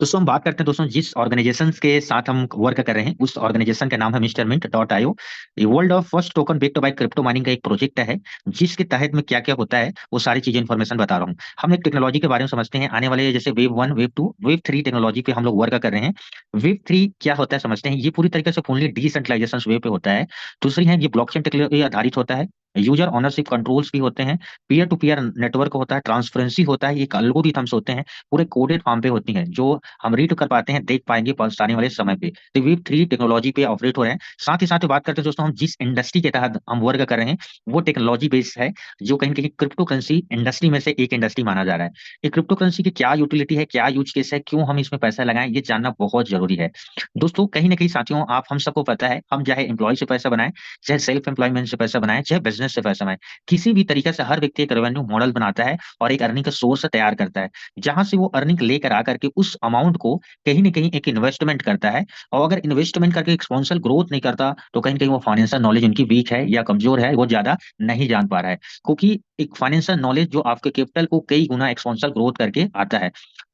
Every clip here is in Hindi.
दोस्तों हम बात करते हैं दोस्तों जिस ऑर्गेनाइजेशन के साथ हम वर्क कर रहे हैं उस ऑर्गेनाइजेशन का नाम है मिस्टर मिंट डॉट आईओ। ये world of first token based by crypto mining का एक प्रोजेक्ट है जिसके तहत में क्या क्या होता है वो सारी चीजें इन्फॉर्मेशन बता रहा हूँ। हम एक टेक्नोलॉजी के बारे में समझते हैं आने वाले जैसे वेव 1 वेव 2 वेव 3 टेक्नोलॉजी पे हम लोग वर्क कर रहे हैं। वेव 3 क्या होता है समझते हैं। ये पूरी तरीके से फुल्ली डिसेंट्रलाइजेशन वेव पे होता है। दूसरी है ये ब्लॉकचेन टेक्नोलॉजी आधारित होता है। यूजर ऑनरशिप कंट्रोल्स भी होते हैं। पीयर टू पीयर नेटवर्क होता है। ट्रांसपेरेंसी होता है। ये एल्गोरिथम्स होते हैं पूरे कोडेड फॉर्म पे होती हैं जो हम रीड कर पाते हैं देख पाएंगे आने वाले समय पे। तो वेब 3 टेक्नोलॉजी पे ऑपरेट हो रहे हैं। साथ ही साथ बात करते हैं दोस्तों हम जिस इंडस्ट्री के तहत हम वर्क कर रहे हैं वो टेक्नोलॉजी बेस्ड है जो कहीं ना कहीं क्रिप्टो करेंसी इंडस्ट्री में से एक इंडस्ट्री माना जा रहा है। ये क्रिप्टो करेंसी की क्या यूटिलिटी है क्या यूज केस है क्यों हम इसमें पैसा लगाएं ये जानना बहुत जरूरी है। दोस्तों कहीं ना कहीं साथियों आप हम सबको पता है हम चाहे एम्प्लॉय से पैसा बनाएं चाहे सेल्फ एम्प्लॉयमेंट से पैसा बनाएं चाहे बिजनेस से पैसा बनाएं किसी भी तरीके से हर व्यक्ति एक रेवेन्यू मॉडल बनाता है और एक अर्निंग का सोर्स तैयार करता है जहां से वो अर्निंग लेकर आकर के उस अमाउंट को कहीं ना कहीं एक इन्वेस्टमेंट करता है। और अगर इन्वेस्टमेंट करके एक्सपोनेंशियल ग्रोथ नहीं करता तो कहीं ना कहीं वो फाइनेंशियल नॉलेज उनकी वीक है या कमजोर है वो ज्यादा नहीं जान पा रहा है। क्योंकि एक फाइनेंशियल नॉलेज जो आपके कैपिटल को कई गुना एक्सपोनेंशियल ग्रोथ करके आता है।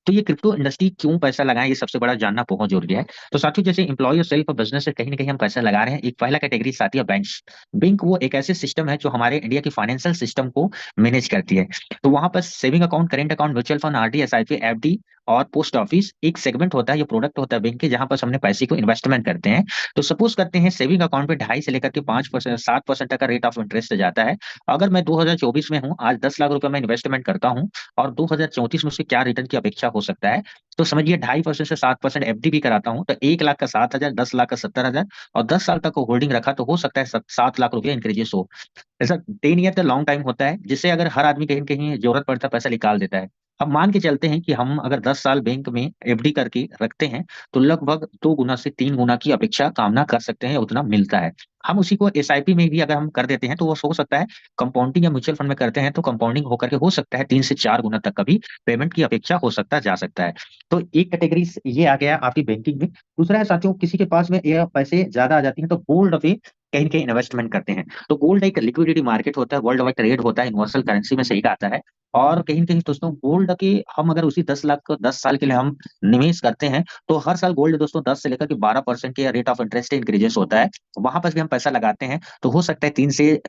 तो ये क्रिप्टो इंडस्ट्री क्यों पैसा लगाए ये सबसे बड़ा जानना बहुत जरूरी है। तो साथियों जैसे एम्प्लॉय और सेल्फ बिजनेस से कहीं ना कहीं हम पैसा लगा रहे हैं एक पहला कैटेगरी साथी है बैंक्स। बैंक वो एक ऐसे सिस्टम है जो हमारे इंडिया की फाइनेंशियल सिस्टम को मैनेज करती है। तो वहां पर saving account current account mutual fund RD SIP FD और पोस्ट ऑफिस एक सेगमेंट होता है ये प्रोडक्ट होता है बैंक के जहां पर हमने पैसे को इन्वेस्टमेंट करते हैं। तो सपोज करते हैं सेविंग अकाउंट पे 2.5 से लेकर के 5% 7% तक का रेट ऑफ इंटरेस्ट जाता है। अगर मैं 2024 में हूँ आज 10 लाख रुपए मैं इन्वेस्टमेंट करता हूँ और 2034 में उसके क्या रिटर्न की अपेक्षा हो सकता है। तो समझिए 2.5% से 7% एफडी भी कराता हूँ तो 1 लाख का 7,000 10 लाख का 70,000 और 10 साल तक को होल्डिंग रखा तो हो सकता है 7 लाख रुपए इंक्रीजेस हो। ऐसा 10 ईयर तो लॉन्ग टाइम होता है जिससे अगर हर आदमी कहीं न कहीं जरूरत पड़ता है पैसा निकाल देता है। अब मान के चलते हैं कि हम अगर 10 साल बैंक में एफडी करके रखते हैं तो लगभग 2 गुना से 3 गुना की अपेक्षा कामना कर सकते हैं उतना मिलता है। हम उसी को एसआईपी में भी अगर हम कर देते हैं तो वो हो सकता है कंपाउंडिंग या म्यूचुअल फंड में करते हैं तो कंपाउंडिंग होकर के हो सकता है 3 से 4 गुना तक का भी पेमेंट की अपेक्षा हो सकता जा सकता है। तो एक कैटेगरी ये आ गया आपकी बैंकिंग में। दूसरा है साथियों किसी के पास में ये पैसे ज्यादा आ जाती हैं तो गोल्ड पे कहीं न कहीं इन्वेस्टमेंट करते हैं। तो गोल्ड एक लिक्विडिटी मार्केट होता है वर्ल्ड वाइड ट्रेड होता है यूनिवर्सल करेंसी में सही आता है। और कहीं न कहीं दोस्तों गोल्ड के हम अगर उसी 10 लाख को 10 साल के लिए हम निवेश करते हैं तो हर साल गोल्ड दोस्तों 10 से लेकर के 12% के रेट ऑफ इंटरेस्ट इंक्रीजेस होता है। वहां पर भी हम पैसा लगाते हैं तो हो सकता है 3 से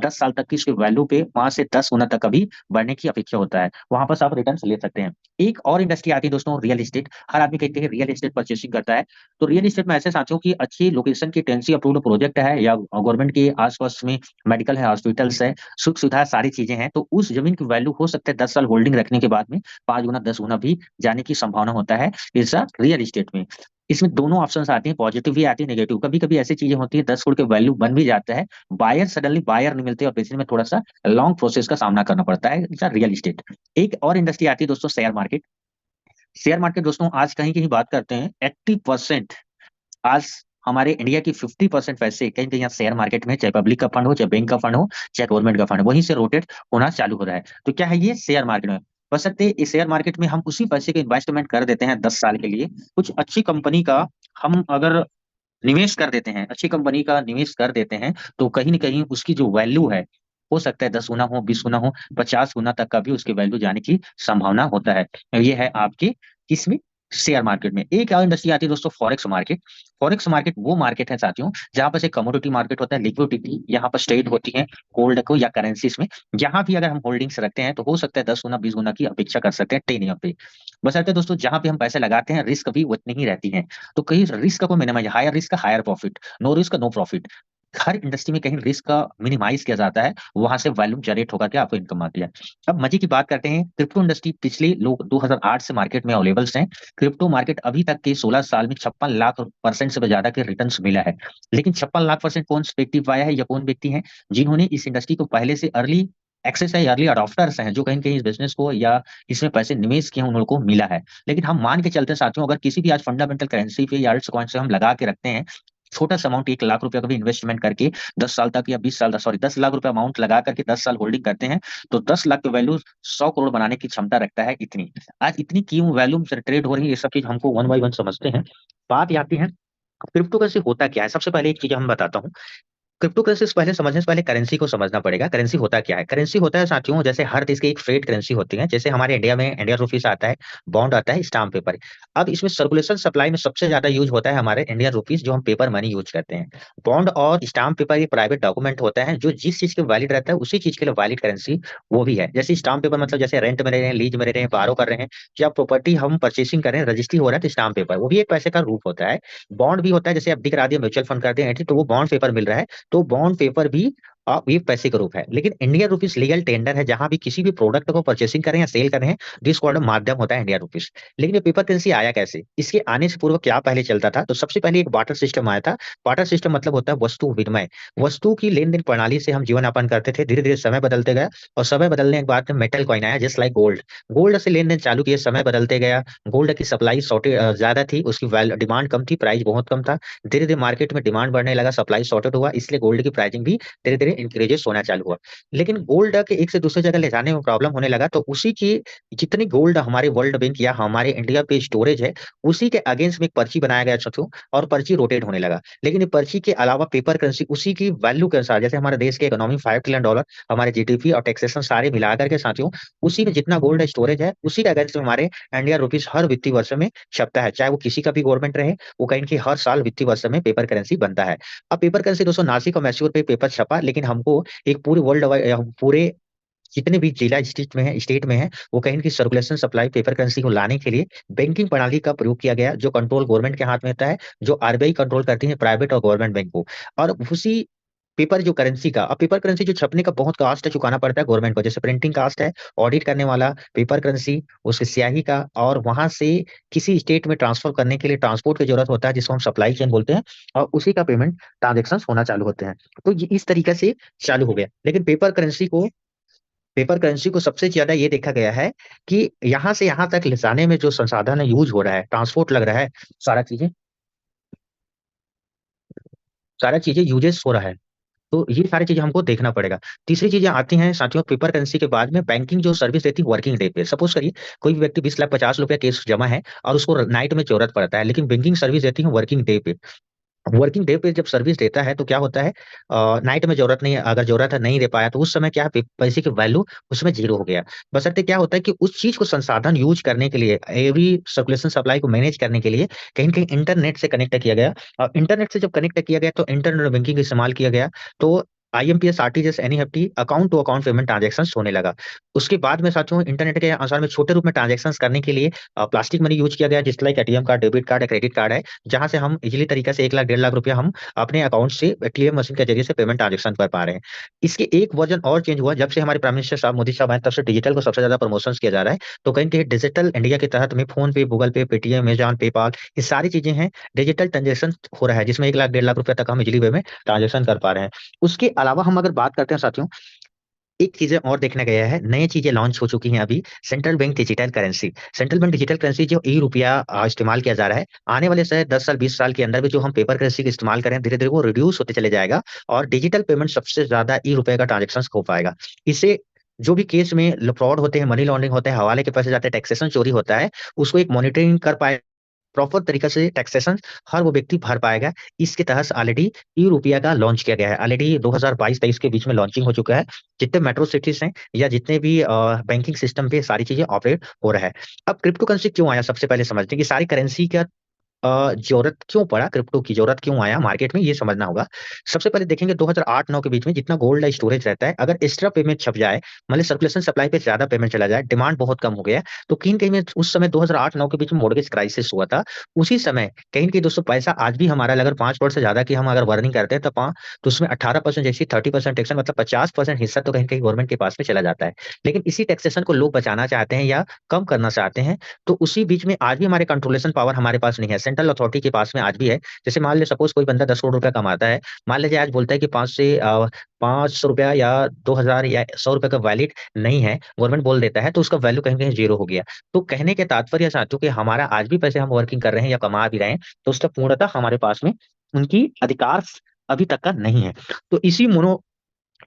10 साल तक की इसकी वैल्यू पे 5 से 10 गुना तक कभी बढ़ने की अपेक्षा होता है। वहां पर आप रिटर्न ले सकते हैं। एक और इंडस्ट्री आती है दोस्तों रियल एस्टेट। हर आदमी कहते हैं रियल एस्टेट परचेसिंग करता है। तो रियल एस्टेट में ऐसे साथियों की अच्छी लोकेशन की टेनेंसी अप्रूव्ड प्रोजेक्ट है या गवर्नमेंट के आसपास में मेडिकल है हॉस्पिटल्स है सुख सुविधा सारी चीजें हैं तो उस जमीन की वैल्यू हो सकता है 10 साल होल्डिंग रखने के बाद में 5 गुना 10 गुना भी जाने की संभावना होता है इस रियल एस्टेट में। इसमें दोनों ऑप्शंस आती हैं पॉजिटिव भी आती है नेगेटिव कभी कभी ऐसी चीजें होती है 10 करोड़ के वैल्यू बन भी जाता है। बायर सडनली बायर नहीं मिलते और बेचने में थोड़ा सा लॉन्ग प्रोसेस का सामना करना पड़ता है रियल एस्टेट। एक और इंडस्ट्री आती है दोस्तों शेयर मार्केट। शेयर मार्केट दोस्तों आज कहीं कहीं बात करते हैं 80% आज हमारे इंडिया की 50% पैसे कहीं कहीं शेयर मार्केट में चाहे पब्लिक का फंड हो चाहे बैंक का फंड हो चाहे गवर्नमेंट का फंड हो वहीं से रोटेट होना चालू हो रहा है। तो क्या है ये शेयर मार्केट में बशर्ते इस शेयर मार्केट में हम उसी पैसे का इन्वेस्टमेंट कर देते हैं 10 साल के लिए कुछ अच्छी कंपनी का हम अगर निवेश कर देते हैं अच्छी कंपनी का निवेश कर देते हैं तो कहीं ना कहीं उसकी जो वैल्यू है हो सकता है 10 गुना हो 20 गुना हो 50 गुना तक का भी उसकी वैल्यू जाने की संभावना होता है। ये है आपके किसमें शेयर मार्केट में। एक और इंडस्ट्री आती है दोस्तों फॉरेक्स मार्केट। फॉरेक्स मार्केट वो मार्केट है साथियों जहां पर से कमोडिटी मार्केट होता है लिक्विडिटी यहाँ पर ट्रेड होती है गोल्ड को या करेंसीज में। यहाँ भी अगर हम होल्डिंग्स रखते हैं तो हो सकता है 10 गुना 20 गुना की अपेक्षा कर सकते हैं 10 ईयर पे। बस दोस्तों जहां पे हम पैसे लगाते हैं रिस्क भी उतनी ही रहती है। तो कहीं रिस्क को minimise higher risk higher profit no risk no profit. हर इंडस्ट्री में कहीं रिस्क का मिनिमाइज किया जाता है वहां से वॉल्यूम जनरेट होकर के आपको इनकम आती है। अब मजे की बात करते हैं क्रिप्टो इंडस्ट्री पिछले लोग 2008 से मार्केट में अवेलेबल हैं। क्रिप्टो मार्केट अभी तक के 16 साल में 56 लाख% से ज्यादा के रिटर्न मिला है। लेकिन 56 लाख% कौन व्यक्ति पाया है या कौन व्यक्ति है जिन्होंने इस इंडस्ट्री को पहले से अर्ली एक्सेस है अर्ली अडॉप्टर्स हैं जो कहीं कहीं इस बिजनेस को या इसमें पैसे निवेश किए हैं उन लोगों को मिला है। लेकिन हम मान के चलते हैं साथियों अगर किसी भी आज फंडामेंटल करेंसी पे या अल्ट कॉइन से हम लगा के रखते हैं छोटा सा अमाउंट 1 लाख रुपए का भी इन्वेस्टमेंट करके 10 साल तक या 20 साल सॉरी 10 लाख रुपए अमाउंट लगा करके 10 साल होल्डिंग करते हैं तो 10 लाख की वैल्यू 100 करोड़ बनाने की क्षमता रखता है इतनी। आज इतनी क्यों वैल्यू ट्रेड हो रही है ये सब चीज हमको वन बाई वन समझते हैं। बात ये आती है क्रिप्टो करेंसी होता क्या है। सबसे पहले एक चीज हम बताता हूँ क्रिप्टो करेंसी से पहले समझने से पहले करेंसी को समझना पड़ेगा। करेंसी होता क्या है? करेंसी होता है साथियों, जैसे हर देश की एक फेट करेंसी होती है। जैसे हमारे इंडिया में इंडियन रुपीस आता है, बॉन्ड आता है, स्टाम्प पेपर। अब इसमें सर्कुलेशन सप्लाई में सबसे ज्यादा यूज होता है हमारे इंडियन रुपीस, जो हम पेपर मनी यूज करते हैं। बॉन्ड और स्टाम्प पेपर ये प्राइवेट डॉक्यूमेंट होता है, जो जिस चीज के वैलिड रहता है उसी चीज के लिए वैलिड करेंसी वो भी है। जैसे स्टाम्प पेपर मतलब जैसे रेंट में रह रहे हैं, लीज में रह रहे हैं, बारो कर रहे हैं, या प्रॉपर्टी हम परचेसिंग कर रहे हैं, रजिस्ट्री हो रहा है, तो स्टाम्प पेपर वो भी एक पैसे का रूप होता है। बॉन्ड भी होता है, जैसे एफडी करा दिया, म्यूचुअल फंड कर दिया एंट्री, तो वो बॉन्ड पेपर मिल रहा है, तो बॉन्ड पेपर भी ये पैसे का रूप है। लेकिन इंडियन रुपीस लीगल टेंडर है, जहां भी किसी भी प्रोडक्ट को परचेसिंग करें या सेल करें, दिस कॉल्ड माध्यम होता है इंडियन रुपीस। लेकिन ये पेपर करेंसी आया कैसे? इसके आने से पूर्व क्या पहले चलता था? तो सबसे पहले एक बार्टर सिस्टम आया था। बार्टर सिस्टम मतलब होता है वस्तु विनिमय। वस्तु की लेन देन प्रणाली से हम जीवन यापन करते थे। धीरे धीरे समय बदलते गया, और समय बदलने के बाद मेटल कॉइन आया, जस्ट लाइक गोल्ड। गोल्ड से लेन देन चालू किए, समय बदलते गया। गोल्ड की सप्लाई शॉर्टेज ज्यादा थी, उसकी डिमांड कम थी, प्राइस बहुत कम था। धीरे धीरे मार्केट में डिमांड बढ़ने लगा, सप्लाई शॉर्टेड हुआ, इसलिए गोल्ड की प्राइसिंग भी धीरे धीरे इंक्रीजेस होना चालू हुआ। लेकिन गोल्ड के एक से दूसरी जगह ले जाने में प्रॉब्लम होने लगा, तो उसी की जितनी गोल्ड हमारे वर्ल्ड बैंक या हमारे इंडिया पे स्टोरेज है, उसी के अगेंस्ट में एक पर्ची बनाया गया साथियों, और पर्ची रोटेट होने लगा। लेकिन ये पर्ची के अलावा पेपर करेंसी उसी की वैल्यू के अनुसार, जैसे हमारे देश के इकोनॉमी $5 ट्रिलियन, हमारे जीडीपी और टैक्सेशन सारे मिलाकर के साथियों, उसी में जितना गोल्ड स्टोरेज है उसी के अगेंस्ट में हमारे इंडिया रुपीस हर वित्तीय वर्ष में छपता है। चाहे वो किसी का भी गवर्नमेंट रहे, वो कहीं की हर साल वित्तीय वर्ष में पेपर करेंसी बनता है। अब पेपर करेंसी दोस्तों नासिक और मैसूर पे पेपर छपा, लेकिन हमको एक पूरे वर्ल्ड वाइड, पूरे जितने भी जिला स्टेट में है वो कहीं की सर्कुलेशन सप्लाई पेपर करेंसी को लाने के लिए बैंकिंग प्रणाली का प्रयोग किया गया, जो कंट्रोल गवर्नमेंट के हाथ में होता है, जो आरबीआई कंट्रोल करती है प्राइवेट और गवर्नमेंट बैंक को। और उसी पेपर जो करेंसी का, अब पेपर करेंसी जो छपने का बहुत कास्ट चुकाना पड़ता है गवर्नमेंट को, जैसे प्रिंटिंग कास्ट है, ऑडिट करने वाला, पेपर करेंसी, उसकी स्याही का, और वहां से किसी स्टेट में ट्रांसफर करने के लिए ट्रांसपोर्ट की जरूरत होता है, जिसको हम सप्लाई चेन बोलते हैं, और उसी का पेमेंट ट्रांजेक्शन होना चालू होते हैं। तो ये इस तरीके से चालू हो गया। लेकिन पेपर करेंसी को सबसे ज्यादा ये देखा गया है कि यहाँ से यहाँ तक ले जाने में जो संसाधन है यूज हो रहा है, ट्रांसपोर्ट लग रहा है, सारा चीजें सारा चीजें यूजेस हो रहा है। तो ये सारी चीजें हमको देखना पड़ेगा। तीसरी चीजें आती हैं साथियों पेपर करेंसी के बाद में, बैंकिंग जो सर्विस देती है वर्किंग डे पे। सपोज करिए कोई भी व्यक्ति 20 लाख 50 रुपया केस जमा है, और उसको नाइट में जरूरत पड़ता है, लेकिन बैंकिंग सर्विस देती है वर्किंग डे पे। वर्किंग डे पे जब सर्विस देता है तो क्या होता है, नाइट में जरूरत नहीं है, अगर जरूरत है नहीं दे पाया, तो उस समय क्या है, पैसे की वैल्यू उसमें जीरो हो गया। बशर्ते क्या होता है कि उस चीज को संसाधन यूज करने के लिए, एवरी सर्कुलेशन सप्लाई को मैनेज करने के लिए कहीं न कहीं इंटरनेट से कनेक्ट किया गया। और इंटरनेट से जब कनेक्ट किया गया तो इंटरनेट बैंकिंग का इस्तेमाल किया गया, तो IMPS, RTGS, NEFT, account to account payment transaction होने लगा। उसके बाद में साथियों इंटरनेट के अनुसार में छोटे रूप में ट्रांजेक्शन करने के लिए प्लास्टिक मनी यूज किया गया, जिस like ATM card, debit card या क्रेडिट कार्ड है, जहां से हम इजीली तरीके से 1 लाख 1.5 लाख रुपया हम अपने अकाउंट से एटीएम मशीन के जरिए से पेमेंट ट्रांजेक्शन कर पा रहे हैं। इसके एक वर्जन और चेंज हुआ जब से हमारे प्राइम मिनिस्टर साहब मोदी साहब आए, तब से डिजिटल को सबसे ज्यादा प्रमोशन किया जा रहा है। तो कहीं कहीं डिजिटल इंडिया के तहत में फोन पे, गूगल पे, पेटीएम, अमेजॉन, पेपाल, ये सारी चीजें हैं, डिजिटल ट्रांजेक्शन हो रहा है, जिसमें 1 लाख 1.5 लाख रुपया तक हम इजिली वे में ट्रांजेक्शन कर पा रहे हैं। उसके अलावा हम अगर बात करते हैं साथियों, एक चीजें और देखने गया है, नई चीजें लॉन्च हो चुकी हैं अभी। Central bank digital currency, central bank digital currency जो ई रुपया इस्तेमाल किया जा रहा है, आने वाले शायद 10 साल 20 साल के अंदर भी जो हम पेपर करेंसी का इस्तेमाल करें, धीरे धीरे वो रिड्यूस होते चले जाएगा, और डिजिटल पेमेंट सबसे ज्यादा ई रुपये का ट्रांजेक्शन हो पाएगा। इससे जो भी केस में फ्रॉड होते हैं, मनी लॉन्ड्रिंग होते हैं, हवाले के पैसे जाते हैं, टैक्सेशन चोरी होता है, उसको एक मॉनिटरिंग कर पाए, प्रॉपर तरीके से टैक्सेशन हर वो व्यक्ति भर पाएगा। इसके तहत ऑलरेडी ई रुपया का लॉन्च किया गया है, ऑलरेडी 2022-23 के बीच में लॉन्चिंग हो चुका है। जितने मेट्रो सिटीज हैं या जितने भी बैंकिंग सिस्टम पे सारी चीजें ऑपरेट हो रहा है। अब क्रिप्टो करेंसी क्यों आया, सबसे पहले समझते हैं कि सारी करेंसी का जरूरत क्यों पड़ा, क्रिप्टो की जरूरत क्यों आया मार्केट में, ये समझना होगा। सबसे पहले देखेंगे 2008-9 के बीच में जितना गोल्ड स्टोरेज रहता है, अगर एक्स्ट्रा पेमेंट छप जाए, मतलब सर्कुलेशन सप्लाई पे ज्यादा पेमेंट चला जाए, डिमांड बहुत कम हो गया, तो कहीं कहीं में उस समय 2008-9 के बीच में मॉर्गेज क्राइसिस हुआ था। उसी समय कहीं कहीं दोस्तों पैसा आज भी हमारा अगर 5% से ज्यादा की हम अगर वर्निंग करते हैं, तो उसमें 18% जैसी 30% टैक्सेशन, मतलब 50% हिस्सा तो कहीं कहीं गवर्नमेंट के पास में चला जाता है। लेकिन इसी टैक्सेशन को लोग बचाना चाहते हैं या कम करना चाहते हैं, तो उसी बीच में आज भी हमारे कंट्रोलेशन पावर हमारे पास नहीं है, सेंट्रल अथॉरिटी के पास में आज भी है। जैसे मान ले सपोज कोई बंदा 10 करोड़ रुपया कमाता है, मान लीजिए आज बोलता है कि 500 रुपया या 2,000 या 100 रुपये का वैलिड नहीं है, गवर्नमेंट बोल देता है, तो उसका वैल्यू कहीं कहीं जीरो हो गया। तो कहने के तात्पर्य साथियों कि हमारा आज भी पैसे हम वर्किंग कर रहे हैं या कमा भी रहे हैं, तो उसका पूर्णतः हमारे पास में उनकी अधिकार अभी तक का नहीं है। तो इसी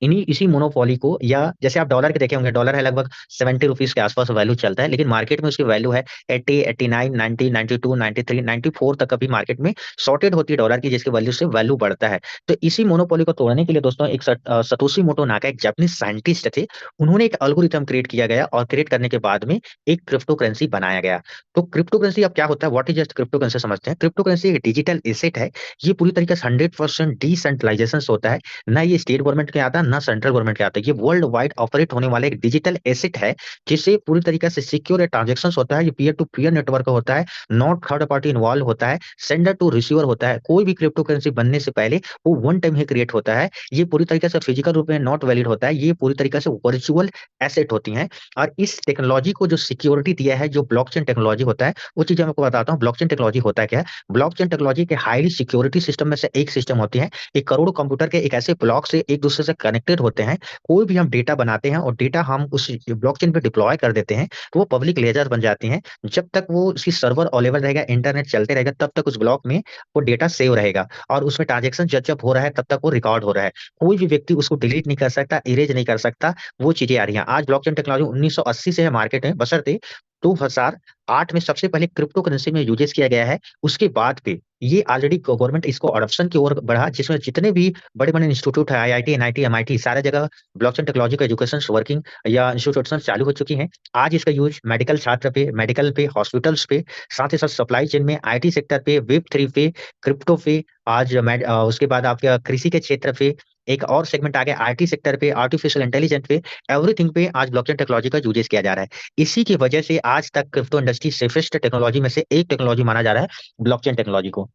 इन्हीं इसी मोनोपोली को, या जैसे आप डॉलर के देखे होंगे, डॉलर है लगभग 70 रुपीज के आसपास वैल्यू चलता है, लेकिन मार्केट में उसकी वैल्यू है 80, 89, 90, 92, 93, 94 तक अभी मार्केट में सॉर्टेड होती है डॉलर की, जिसकी वैल्यू से वैल्यू बढ़ता है। तो इसी मोनोपोली को तोड़ने के लिए दोस्तों एक सतोशी मोटो नाका एक जापानीज साइंटिस्ट थे, उन्होंने एक एल्गोरिथम क्रिएट किया गया, और क्रिएट करने के बाद में एक क्रिप्टो करेंसी बनाया गया। तो क्रिप्टो करेंसी अब क्या होता है, what is just crypto currency समझते हैं। क्रिप्टो करेंसी एक डिजिटल एसेट है, ये पूरी तरीके से 100% डिसेंट्रलाइजेशन होता है, ना ये स्टेट गवर्नमेंट के आता है ना सेंट्रल गवर्नमेंट के आता है, ये वर्ल्ड वाइड ऑपरेट होने वाला एक डिजिटल एसेट है, जिससे पूरी तरीके से सिक्योर ट्रांजेक्शन होता है, ये पीयर टू पीयर नेटवर्क होता है, नॉट थर्ड पार्टी इन्वॉल्व होता है, सेंडर टू रिसीवर होता है। कोई भी क्रिप्टो करेंसी बनने से पहले वो वन टाइम ही क्रिएट होता है, ये पूरी तरीके से फिजिकल रूप में नॉट वैलिड होता है, ये पूरी तरीके से वर्चुअल एसेट होती हैं। और इस टेक्नोलॉजी को जो सिक्योरिटी दिया है, जो ब्लॉकचेन टेक्नोलॉजी होता है, वो चीजें मैं आपको बताता हूँ। ब्लॉकचेन टेक्नोलॉजी होता है क्या है, ब्लॉकचेन टेक्नोलॉजी के हाईली सिक्योरिटी सिस्टम में से एक सिस्टम होती है, एक करोड़ों कंप्यूटर के एक ऐसे ब्लॉक से एक दूसरे से कनेक्टेड होते हैं। कोई भी हम डेटा बनाते हैं और डेटा हम उस ब्लॉकचेन पे डिप्लॉय कर देते हैं, तो वो पब्लिक लेजर बन जाती हैं। जब तक वो उसकी सर्वर अवेलेबल रहेगा, इंटरनेट चलते रहेगा, तब तक उस ब्लॉक में वो डेटा सेव रहेगा, और उसमें ट्रांजेक्शन जब जब हो रहा है तब तक वो रिकॉर्ड हो रहा है। कोई भी व्यक्ति उसको डिलीट नहीं कर सकता, इरेज नहीं कर सकता। वो चीजें आ रही हैं आज। ब्लॉकचेन टेक्नोलॉजी 1980 से है मार्केट में, बशर्ते 2008 में सबसे पहले क्रिप्टो करेंसी में यूजेस किया गया है। उसके बाद पे ये ऑलरेडी गवर्नमेंट इसको अडॉप्शन की ओर बढ़ा, जिसमें जितने भी बड़े बड़े इंस्टीट्यूट है, आईआईटी, एनआईटी, एमआईटी, सारे जगह ब्लॉकचेन टेक्नोलॉजी का एजुकेशन वर्किंग या इंस्टीट्यूशन चालू हो चुकी हैं। आज इसका यूज मेडिकल छात्र पे, मेडिकल पे, हॉस्पिटल्स पे, साथ ही साथ सप्लाई चेन में, आईटी सेक्टर पे, वेब 3 पे, क्रिप्टो पे, आज उसके बाद आपके कृषि के क्षेत्र पे, एक और सेगमेंट आ गया आईटी सेक्टर पे, आर्टिफिशियल इंटेलिजेंस पे, एवरीथिंग पे आज ब्लॉकचेन टेक्नोलॉजी का यूजेस किया जा रहा है। इसी की वजह से आज तक क्रिप्टो इंडस्ट्री सेफेस्ट टेक्नोलॉजी में से एक टेक्नोलॉजी माना जा रहा है ब्लॉकचेन टेक्नोलॉजी को।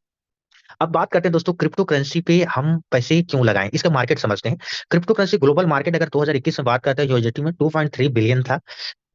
अब बात करते हैं दोस्तों, क्रिप्टो करेंसी पे हम पैसे क्यों लगाएं, इसका मार्केट समझते हैं। क्रिप्टो करेंसी ग्लोबल मार्केट अगर 2021 में बात करते हैं, यूएसडी में 2.3 बिलियन था।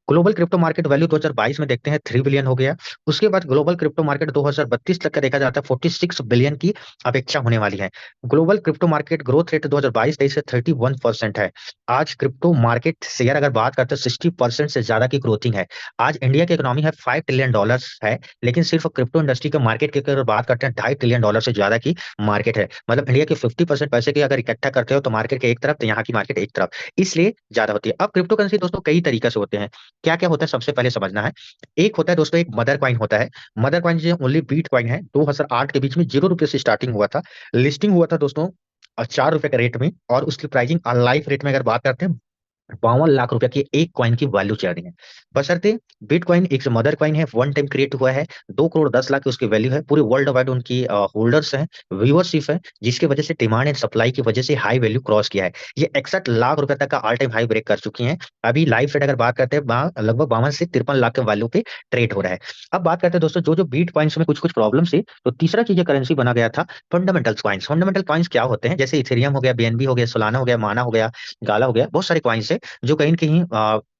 ग्लोबल क्रिप्टो मार्केट वैल्यू 2022 में देखते हैं 3 बिलियन हो गया। उसके बाद ग्लोबल क्रिप्टो मार्केट 2032 तक का देखा जाता है 46 बिलियन की अपेक्षा होने वाली है। Global crypto market growth rate 2022-23 से 31% है। आज क्रिप्टो मार्केट शेयर अगर बात करते हैं 60% से ज्यादा की ग्रोथिंग है। आज इंडिया की इकोनॉमी है $5 ट्रिलियन है, लेकिन सिर्फ क्रिप्टो इंडस्ट्री के मार्केट की अगर बात करते हैं $2.5 ट्रिलियन से ज्यादा की मार्केट है। मतलब इंडिया के 50% पैसे की अगर इकट्ठा करते हो तो मार्केट के एक तरफ, तो यहाँ की मार्केट एक तरफ, इसलिए ज्यादा होती है। अब क्रिप्टो करेंसी दोस्तों कई तरीके से होते हैं। क्या क्या होता है सबसे पहले समझना है। एक होता है दोस्तों, एक मदर कॉइन होता है। मदर कॉइन जो ओनली बीट कॉइन है, 2008 के बीच में ₹0 से स्टार्टिंग हुआ था, लिस्टिंग हुआ था दोस्तों ₹4 के रेट में, और उसकी प्राइसिंग लाइव रेट में अगर बात करते हैं 52 लाख रुपए की एक कॉइन की वैल्यू चल रही है। बशर्ते बिटकॉइन एक मदर कॉइन है, वन टाइम क्रिएट हुआ है, 2 करोड़ 10 लाख की उसकी वैल्यू है, पूरे वर्ल्ड वाइड उनकी होल्डर्स हैं, व्यूअरशिप है, जिसकी वजह से डिमांड एंड सप्लाई की वजह से हाई वैल्यू क्रॉस किया है। ये 61 लाख रुपए तक का ऑल टाइम हाई ब्रेक कर चुकी है। अभी लाइव रेट अगर बात करते हैं लगभग 52 से 53 लाख के वैल्यू पे ट्रेड हो रहा है। अब बात करते हैं दोस्तों, जो जो बीट कॉइन्स में कुछ कुछ प्रॉब्लम थी, तो तीसरा चीज करेंसी बना गया था फंडामेंटल कॉइन्स। फंडामेंटल कॉइन्स क्या होते हैं, जैसे इथेरियम हो गया, बीएनबी हो गया, सोलाना हो गया, माना हो गया, गाला हो गया, बहुत सारे कॉइन्स है जो कहीं न कहीं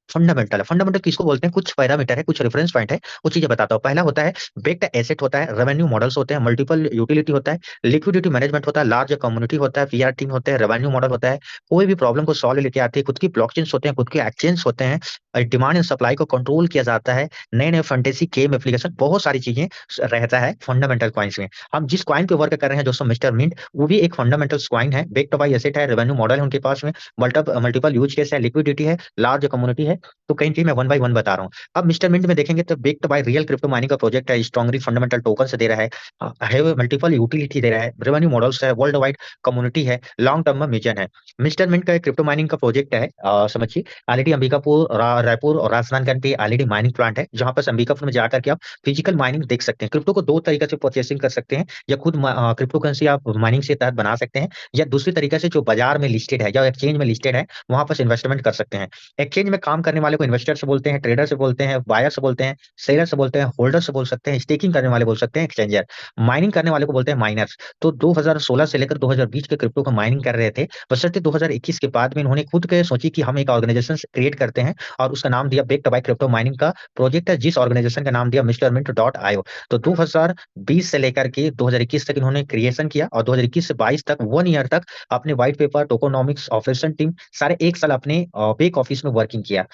फंडामेंटल है। फंडामेंटल किसको बोलते हैं, कुछ पैरामीटर है, कुछ रेफरेंस पॉइंट है, वो चीजें बताता हूँ। पहला होता है बेक्ड एसेट होता है, रेवेन्यू मॉडल्स होते हैं, मल्टीपल यूटिलिटी होता है, लिक्विडिटी मैनेजमेंट होता है, लार्ज कम्युनिटी होता है, पीआर टीम होते हैं, रेवेन्यू मॉडल होता है, कोई भी प्रॉब्लम को सॉल्व लेके आते हैं, खुद की ब्लॉकचेन्स होते हैं, खुद के एक्सचेंज होते हैं, डिमांड एंड सप्लाई को कंट्रोल किया जाता है, नए नए फंटेसी गेम एप्लीकेशन, बहुत सारी चीजें रहता है फंडामेंटल कॉइन्स में। हम जिस कॉइन पे वर्क कर रहे हैं दोस्तों, मिस्टर मिंट, वो भी एक फंडामेंटल कॉइन है, बेक्ड बाय एसेट है, रेवेन्यू मॉडल है उनके पास में, मल्टीपल यूज केस है, लिक्विडिटी है, लार्ज कम्युनिटी है। तो कहीं कहीं मैं वन बाय वन बता रहा हूँ। अब मिस्टर मिंट में देखेंगे तो baked by real crypto mining का प्रोजेक्ट है, स्ट्रॉन्गली फंडामेंटल टोकन से दे रहा है मल्टीपल यूटिलिटी दे रहा है, रेवेन्यू मॉडल्स है, वर्ल्ड वाइड कम्युनिटी है, लॉन्ग टर्म में मिशन है। मिस्टर मिंट का एक क्रिप्टो माइनिंग का प्रोजेक्ट है, समझिए, ऑलरेडी अंबिकापुर, रायपुर और राजनांदगांव पे ऑलरेडी माइनिंग प्लांट है, जहां पर अंबिकापुर में जाकर के आप फिजिकल माइनिंग देख सकते हैं। क्रिप्टो को दो तरीके से परचेसिंग कर सकते हैं, या खुद क्रिप्टो करेंसी आप माइनिंग से तहत बना सकते हैं, या दूसरी तरीके से जो बाजार में लिस्टेड है या एक्सचेंज में लिस्टेड है, वहां पर इन्वेस्टमेंट कर सकते हैं। एक्सचेंज में काम करने वाले को इन्वेस्टर से बोलते हैं, ट्रेडर से बोलते हैं, बायर से बोलते हैं, सेलर से बोलते हैं, होल्डर से बोल सकते हैं, स्टेकिंग करने वाले बोल सकते हैं एक्सचेंजर, माइनिंग करने वाले को बोलते हैं माइनर्स। तो 2016 से लेकर 2020 के क्रिप्टो को माइनिंग कर रहे थे, बशर्ते 2021 के बाद में इन्होंने खुद के सोची कि हम एक ऑर्गेनाइजेशन क्रिएट करते हैं, और उसका नाम दिया बेक्ड बाय क्रिप्टो माइनिंग का प्रोजेक्ट है, जिस ऑर्गेनाइजेशन का नाम दिया मिस्टर मिंट डॉट आईओ। तो 2020 से लेकर के 2021 तक इन्होंने क्रिएशन किया, और 2021 से 22 तक 1 ईयर तक अपने white paper, tokenomics, operation team, सारे एक साल अपने बेक ऑफिस में वर्किंग किया।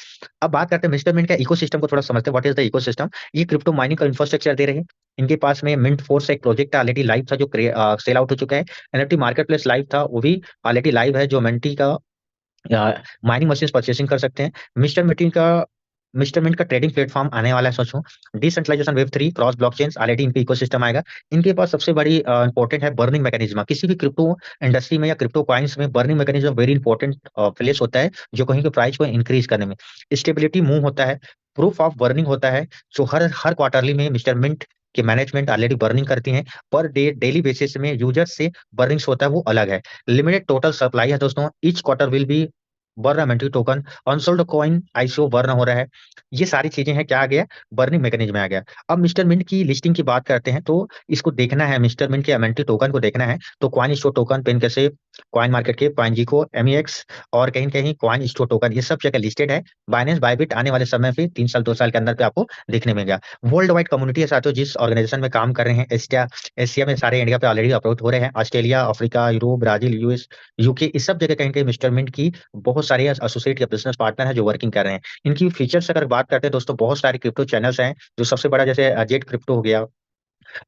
अब बात करते हैं मिस्टर मिंट का इकोसिस्टम को थोड़ा समझते हैं, व्हाट इज द इकोसिस्टम। ये क्रिप्टो माइनिंग का इंफ्रास्ट्रक्चर दे रहे हैं। इनके पास में मिंट फोर्स एक प्रोजेक्ट ऑलरेडी लाइव था, जो सेल आउट हो चुका है। एनएफटी मार्केट प्लेस लाइव था, वो भी ऑलरेडी लाइव है, जो मेंटी का माइनिंग मशीन परचेसिंग कर सकते हैं। मिस्टर मिंट का ट्रेडिंग प्लेटफॉर्म आने वाला है सोचो। Decentralisation web 3 cross blockchain already इनके इकोसिस्टम आएगा। इनके पास सबसे बड़ी इंपॉर्टेंट है बर्निंग मैकेनिज्म। किसी भी क्रिप्टो इंडस्ट्री में या क्रिप्टो कॉइन्स में burning mechanism very important place होता है, जो कहीं के प्राइस को इंक्रीज करने में। स्टेबिलिटी मूव होता है, प्रूफ ऑफ बर्निंग होता है, जो हर हर क्वार्टरली में मिस्टर मिंट के मैनेजमेंट ऑलरेडी बर्निंग करती हैं। पर डे डेली बेसिस में यूजर्स से बर्निंग्स होता है, वो अलग है। लिमिटेड टोटल सप्लाई है दोस्तों, each quarter will be burn MNT token, unsold coin ICO burn हो रहा है। ये सारी चीजें हैं, क्या आ गया, बर्निंग मैकेनिज्म में आ गया। अब मिस्टर मिंट की लिस्टिंग की बात करते हैं, तो इसको देखना है, मिस्टर मिंट के एमएनटी टोकन को देखना है, तो कॉइन स्टोर टोकन, पेन कैसे, कॉइन मार्केट के, पाइनजीको, एमईएक्स और कहीं कहीं कॉइन स्टोर टोकन, ये सब जगह लिस्टेड है। बाइनेंस बायबिट आने वाले समय पे 3 साल 2 साल के अंदर पे आपको देखने मिलेगा। वर्ल्ड वाइड कम्युनिटी है साथियों, जिस ऑर्गेनाइजेशन में काम कर रहे हैं। एशिया एशिया में सारे इंडिया पे ऑलरेडी अप्रोच हो रहे हैं। Australia, Africa, Europe, Brazil, US, UK, इस सब जगह कहीं कहीं मिस्टर मिंट की बहुत सारे एसोसिएट या बिजनेस पार्टनर है जो वर्किंग कर रहे हैं। इनकी फीचर्स अगर बात करते हैं दोस्तों, बहुत सारे क्रिप्टो चैनल्स हैं, जो सबसे बड़ा जैसे जेट क्रिप्टो हो गया,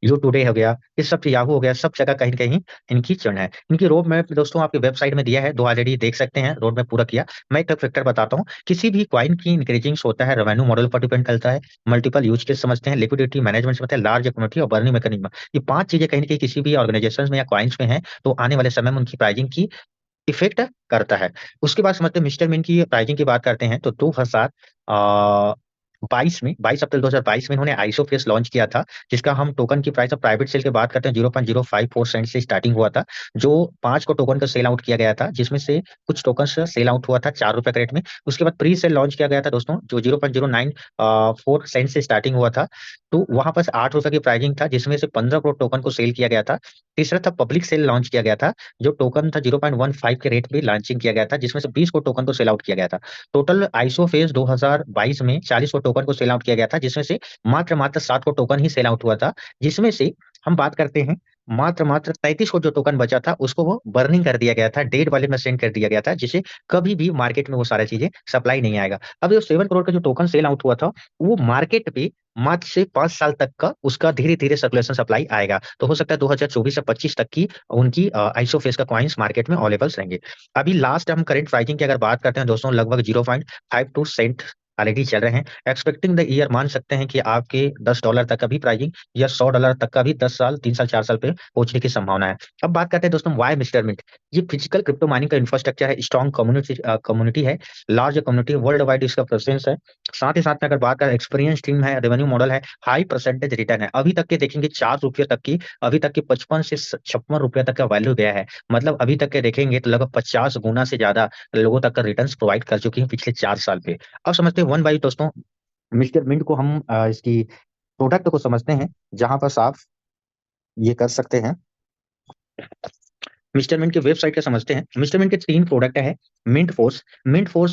यू टुडे हो गया, ये सब याहू हो गया, सब जगह कहीं न कहीं इनकी चरण है। इनकी रोड मैप दोस्तों आपकी वेबसाइट में दिया है, 2 ऑलरेडी देख सकते हैं, रोड मैप पूरा किया। मैं एक फैक्टर बताता हूँ, किसी भी कॉइन की इंक्रीजिंग होता है, रेवेन्यू मॉडल पर डिपेंड करता है, मल्टीपल यूज केस समझते हैं, लिक्विडिटी मैनेजमेंट समझते हैं, लार्ज कम्युनिटी और बर्निंग मैकेनिज्म। ये 5 चीजें कहीं न कहीं किसी भी ऑर्गेनाइजेशंस में या कॉइन्स में हैं, तो आने वाले समय में उनकी प्राइसिंग की इफेक्ट करता है। उसके बाद समझते हैं मिस्टर मिन की प्राइसिंग की बात करते हैं, तो 2022 में 22 अप्रैल 2022 में इन्होंने आइसो फेस लॉन्च किया था, जिसका हम टोकन की प्राइस ऑफ प्राइवेट सेल की बात करते हैं 0.054 सेंट से स्टार्टिंग हुआ था, जो 5 को टोकन का सेल आउट किया गया था, जिसमें से कुछ टोकन सेल आउट हुआ था 4 रुपए के रेट में। उसके बाद प्री सेल लॉन्च किया गया था दोस्तों, जो 0.094 सेंट से स्टार्टिंग हुआ था, तो वहां पर 8 रुपए की प्राइसिंग था, जिसमें से 15 करोड़ टोकन को सेल किया गया था। तीसरा था पब्लिक सेल लॉन्च किया गया था, जो टोकन था 0.15 के रेट पे लॉन्चिंग किया गया था, जिसमें से 20 को टोकन को सेल आउट किया गया था। टोटल आइसो फेज 2022 में 40 को टोकन को सेल आउट किया गया था, जिसमें से मात्र 7 को टोकन ही सेल आउट हुआ था, जिसमें से हम बात करते हैं मात्र 33 को जो टोकन बचा था, उसको वो बर्निंग कर दिया गया था, डेड वॉलेट में सेंड कर दिया गया था, जिसे कभी भी मार्केट में वो सारी चीजें सप्लाई नहीं आएगा। अब जो 7 करोड़ का जो टोकन सेल आउट हुआ था, वो मार्केट पे मात्र से 5 साल तक का उसका धीरे धीरे सर्कुलेशन सप्लाई आएगा, तो हो सकता है 2024 से 25 तक की उनकी आइसोफेस का कॉइन्स मार्केट में अवेलेबल रहेंगे। अभी लास्ट हम करंट प्राइसिंग की अगर बात करते हैं दोस्तों, लगभग 0.52 सेंट ऑलरेडी चल रहे हैं। एक्सपेक्टिंग द ईयर मान सकते हैं कि आपके $10 तक का भी प्राइसिंग या $100 तक का भी 10 साल 3 साल 4 साल पे पहुंचने की संभावना है। अब बात करते हैं दोस्तों वाई मिस्टर मिंट। ये फिजिकल क्रिप्टो माइनिंग का इंफ्रास्ट्रक्चर है, स्ट्रॉन्ग कम्युनिटी है, लार्ज कम्युनिटी, वर्ल्ड वाइड इसका प्रेजेंस है। साथ ही साथ में अगर बात करें एक्सपीरियंस टीम है, रेवेन्यू मॉडल है, हाई परसेंटेज रिटर्न है। अभी तक के देखेंगे 4 रुपये तक की, अभी तक के 55 से 56 रुपये तक का वैल्यू गया है। मतलब अभी तक के देखेंगे तो लगभग 50 गुना से ज्यादा लोगों तक का रिटर्न प्रोवाइड कर चुकी है पिछले 4 साल पे। अब समझते हैं वन बाई दोस्तों, मिस्टर मिंट को हम इसकी प्रोडक्ट को समझते हैं, जहां पर आप ये कर सकते हैं। मिस्टर मिंट के वेबसाइट का समझते हैं। मिस्टर मिंट के 3 प्रोडक्ट है। मिंट फोर्स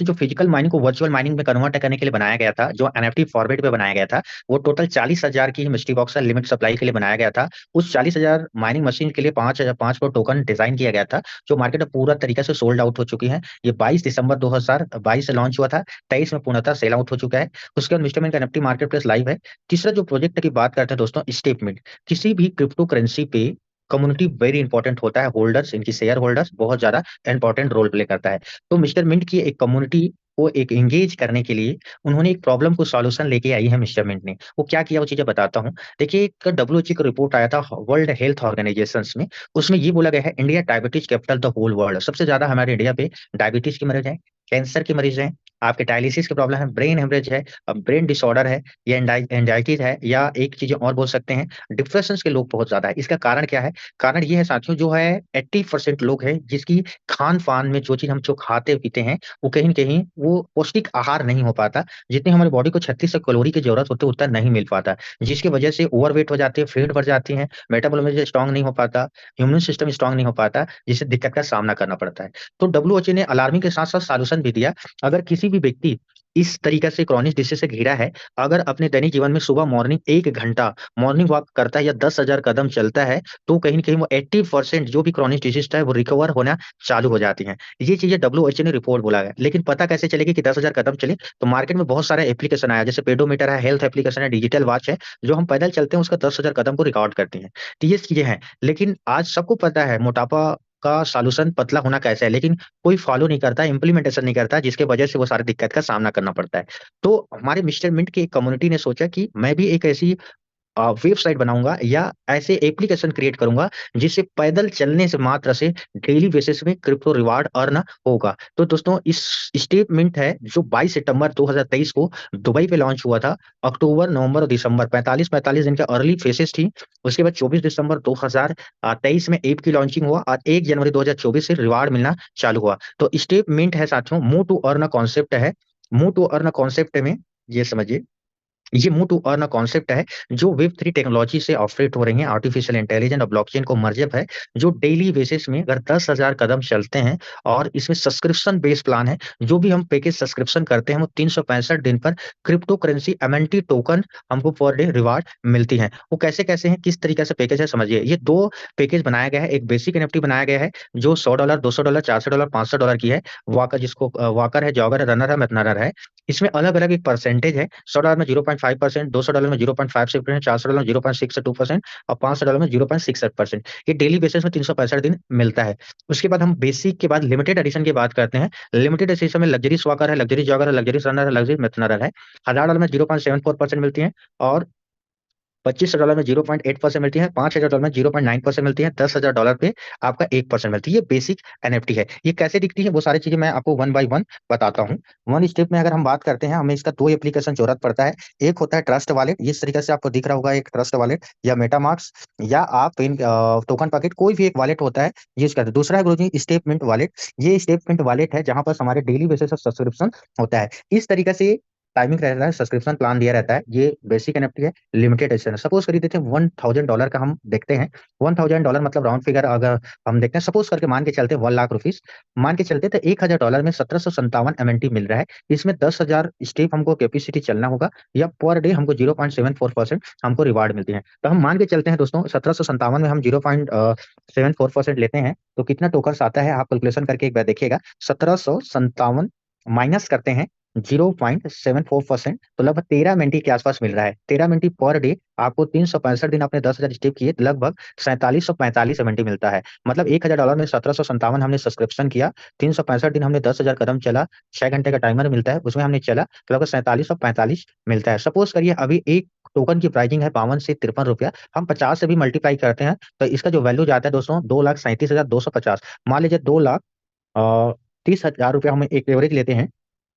जो फिजिकल माइनिंग को वर्चुअल माइनिंग में कन्वर्ट करने के लिए बनाया गया था, जो एनएफटी फॉर्मेट पे बनाया गया था, वो टोटल 40,000 की मिस्ट्री बॉक्स लिमिट सप्लाई के लिए बनाया गया था। उस 40,000 माइनिंग मशीन के लिए 5,005 को टोकन डिजाइन किया गया था, जो मार्केट में पूरा तरीके से सोल्ड आउट हो चुकी है। ये 22 दिसंबर 2022 से लॉन्च हुआ था, 23 में पूर्णतः सेल आउट हो चुका है। उसके बाद मिस्टर मिंट का एनएफटी मार्केट प्लेस लाइव है। तीसरा जो प्रोजेक्ट की बात करते हैं दोस्तों, स्टेपमिंट। किसी भी क्रिप्टो करेंसी पे कम्युनिटी वेरी इंपॉर्टेंट होता है, होल्डर्स, इनकी शेयर होल्डर्स बहुत ज्यादा इंपॉर्टेंट रोल प्ले करता है। तो मिस्टर मिंट की एक कम्युनिटी को एक एंगेज करने के लिए उन्होंने एक प्रॉब्लम को सॉल्यूशन लेके आई है मिस्टर मिंट ने। वो क्या किया, वो चीजें बताता हूँ। देखिए, एक डब्ल्यूएचओ का रिपोर्ट आया था वर्ल्ड हेल्थ ऑर्गेनाइजेशन में, उसमें ये बोला गया है India diabetes capital the whole world. सबसे ज्यादा हमारे इंडिया पे डायबिटीज के मरीज हैं, कैंसर के मरीज हैं, आपके डायलिसिस की प्रॉब्लम है, ब्रेन हेमरेज है, ब्रेन डिसऑर्डर है, या एंजाइटी है, या एक चीजें और बोल सकते हैं, डिप्रेशन के लोग बहुत ज्यादा है। इसका कारण क्या है? कारण ये है साथियों, जो है 80% लोग हैं जिसकी खान पान में जो चीज हम जो खाते पीते हैं, वो कहीं न कहीं वो पौष्टिक आहार नहीं हो पाता, जितनी हमारी बॉडी को 3600 कैलोरी की जरूरत होती है उतना नहीं मिल पाता, जिसकी वजह से ओवरवेट हो जाते हैं, फैट बढ़ जाती है, मेटाबॉलिज्म स्ट्रांग नहीं हो पाता, इम्यून सिस्टम स्ट्रांग नहीं हो पाता, जिससे दिक्कत का सामना करना पड़ता है। तो डब्ल्यूएचओ ने अलार्मिंग के साथ साथ सॉल्यूशन भी दिया। अगर किसी भी व्यक्ति इस तरीके से क्रॉनिक डिसीज से घिरा है, अगर अपने दैनिक जीवन में सुबह मॉर्निंग 1 घंटा मॉर्निंग वॉक करता है या 10,000 कदम चलता है, तो कहीं न कहीं वो 80% जो भी क्रोनिक डिजीज है वो रिकवर होना चालू हो जाती हैं। ये चीज़ें डब्ल्यूएचओ ने रिपोर्ट बोला है। लेकिन पता कैसे चलेगी कि 10,000 कदम चले? तो मार्केट में बहुत सारे एप्लीकेशन आया, जैसे पेडोमीटर है, हेल्थ एप्लीकेशन है, डिजिटल वॉच है, जो हम पैदल चलते हैं उसका 10,000 कदम को रिकॉर्ड करती हैं। तो ये चीज़ें हैं। लेकिन आज सबको पता है मोटापा का सॉल्यूशन पतला होना कैसा है, लेकिन कोई फॉलो नहीं करता, इंप्लीमेंटेशन नहीं करता, जिसके वजह से वो सारी दिक्कत का सामना करना पड़ता है। तो हमारे मिस्टर मिंट की एक कम्युनिटी ने सोचा कि मैं भी एक ऐसी वेबसाइट बनाऊंगा या ऐसे एप्लीकेशन क्रिएट करूंगा जिससे पैदल चलने से मात्र से डेली बेसिस में क्रिप्टो रिवार्ड अर्न होगा। तो दोस्तों इस स्टेटमेंट है जो 22 सितंबर 2023 को दुबई पे लॉन्च हुआ था। अक्टूबर, नवंबर और दिसंबर 45 दिन के अर्ली फेसेस थी। उसके बाद 24 दिसंबर 2023 में ऐप की लॉन्चिंग हुआ और 1 जनवरी 2024 से रिवार्ड मिलना चालू हुआ। तो स्टेटमेंट है साथियों, मूव टू अर्न कॉन्सेप्ट है। मूव टू अर्न कॉन्सेप्ट में ये समझिए, ये मूव टू अर्न कॉन्सेप्ट है जो वेब 3 टेक्नोलॉजी से ऑपरेट हो रही है, आर्टिफिशियल इंटेलिजेंस और ब्लॉकचेन को मर्जअप है, जो डेली बेसिस में अगर 10,000 कदम चलते हैं और इसमें सब्सक्रिप्शन बेस्ड प्लान है। जो भी हम पैकेज सब्सक्रिप्शन करते हैं वो 365 दिन पर क्रिप्टो करेंसी एमएनटी टोकन हमको पर डे रिवार्ड मिलती है। वो कैसे कैसे हैं, किस तरीके से पैकेज है, समझिए। ये दो पैकेज बनाया गया है। एक बेसिक एनएफटी बनाया गया है जो $100, $200, $400, $500 की है। वाकर, जिसको वाकर है, जॉगर है, रनर है, मैथनरर है। इसमें अलग अलग एक परसेंटेज है। $100 में 0.5%, $200 में 0.56%, $400 में 0.62% और $500 में 0.68%। ये डेली बेसिस में 365 दिन मिलता है। उसके बाद हम बेसिक के बाद लिमिटेड एडिशन की बात करते हैं। लिमिटेड एडिशन में लग्जरी स्वाकर है, लग्जरी जॉगर है, लग्जरी रनर है, लग्जरी मैथनरर है। $1,000 में 0.74% मिलती है और $2,500 में 0.8% मिलती है, $5,000 में 0.9% मिलती है, $10,000 पे आपका 1% मिलती है। ये बेसिक एनएफटी है। ये कैसे दिखती है वो सारी चीजें मैं आपको वन बाय वन बताता हूँ। वन स्टेप में अगर हम बात करते हैं, हमें इसका दो एप्लीकेशन जरूरत पड़ता है। एक होता है ट्रस्ट वॉलेट, इस तरीके से आपको दिख रहा होगा, एक ट्रस्ट वॉलेट या मेटामार्क्स या आप इन टोकन पैकेट, कोई भी एक वॉलेट होता है यूज करते हैं। दूसरा है गुरुजी स्टेटमेंट वॉलेट। ये स्टेटमेंट वॉलेट है जहां पर हमारे डेली बेसिस सब्सक्रिप्शन होता है। इस तरीके से टाइमिंग रहता है, सब्सक्रिप्शन प्लान दिया रहता है। ये बेसिक एनएफटी है, लिमिटेड एडिशन है। सपोज करिए देते हैं $1,000 का हम देखते हैं। $1,000 मतलब राउंड फिगर अगर हम देखते हैं, सपोज करके मान के चलते हैं 1,00,000 रुपीज मान के चलते, तो $1,000 में 1757 एमएनटी मिल रहा है। इसमें 10,000 स्टेप हमको कैपेसिटी चलना होगा या पर डे हमको 0.74% हमको रिवार्ड मिलती है। तो हम मान के चलते हैं दोस्तों 1757 में हम 0.74% लेते हैं तो कितना टोकन आता है, आप कैलकुलेशन करके एक बार देखिएगा। 1757 माइनस करते हैं 0.74%, तो लगभग 13 मिनटी के आसपास मिल रहा है। 13 मिनटी पर डे आपको 365 दिन आपने 10,000 स्टेप किए तो लगभग 4745 मिनटी मिलता है। मतलब $1,000 में 1757 हमने सब्सक्रिप्शन किया, 365 दिन हमने 10,000 कदम चला, 6 घंटे का टाइमर मिलता है, उसमें हमने चला तो लगभग 4745 मिलता है। सपोज करिए अभी एक टोकन की प्राइसिंग है 52 से 53 रुपया, हम 50 से भी मल्टीप्लाई करते हैं तो इसका जो वैल्यू जाता है दोस्तों 2,37,250। मान लीजिए 2,30,000 रुपया हम एक एवरेज लेते हैं,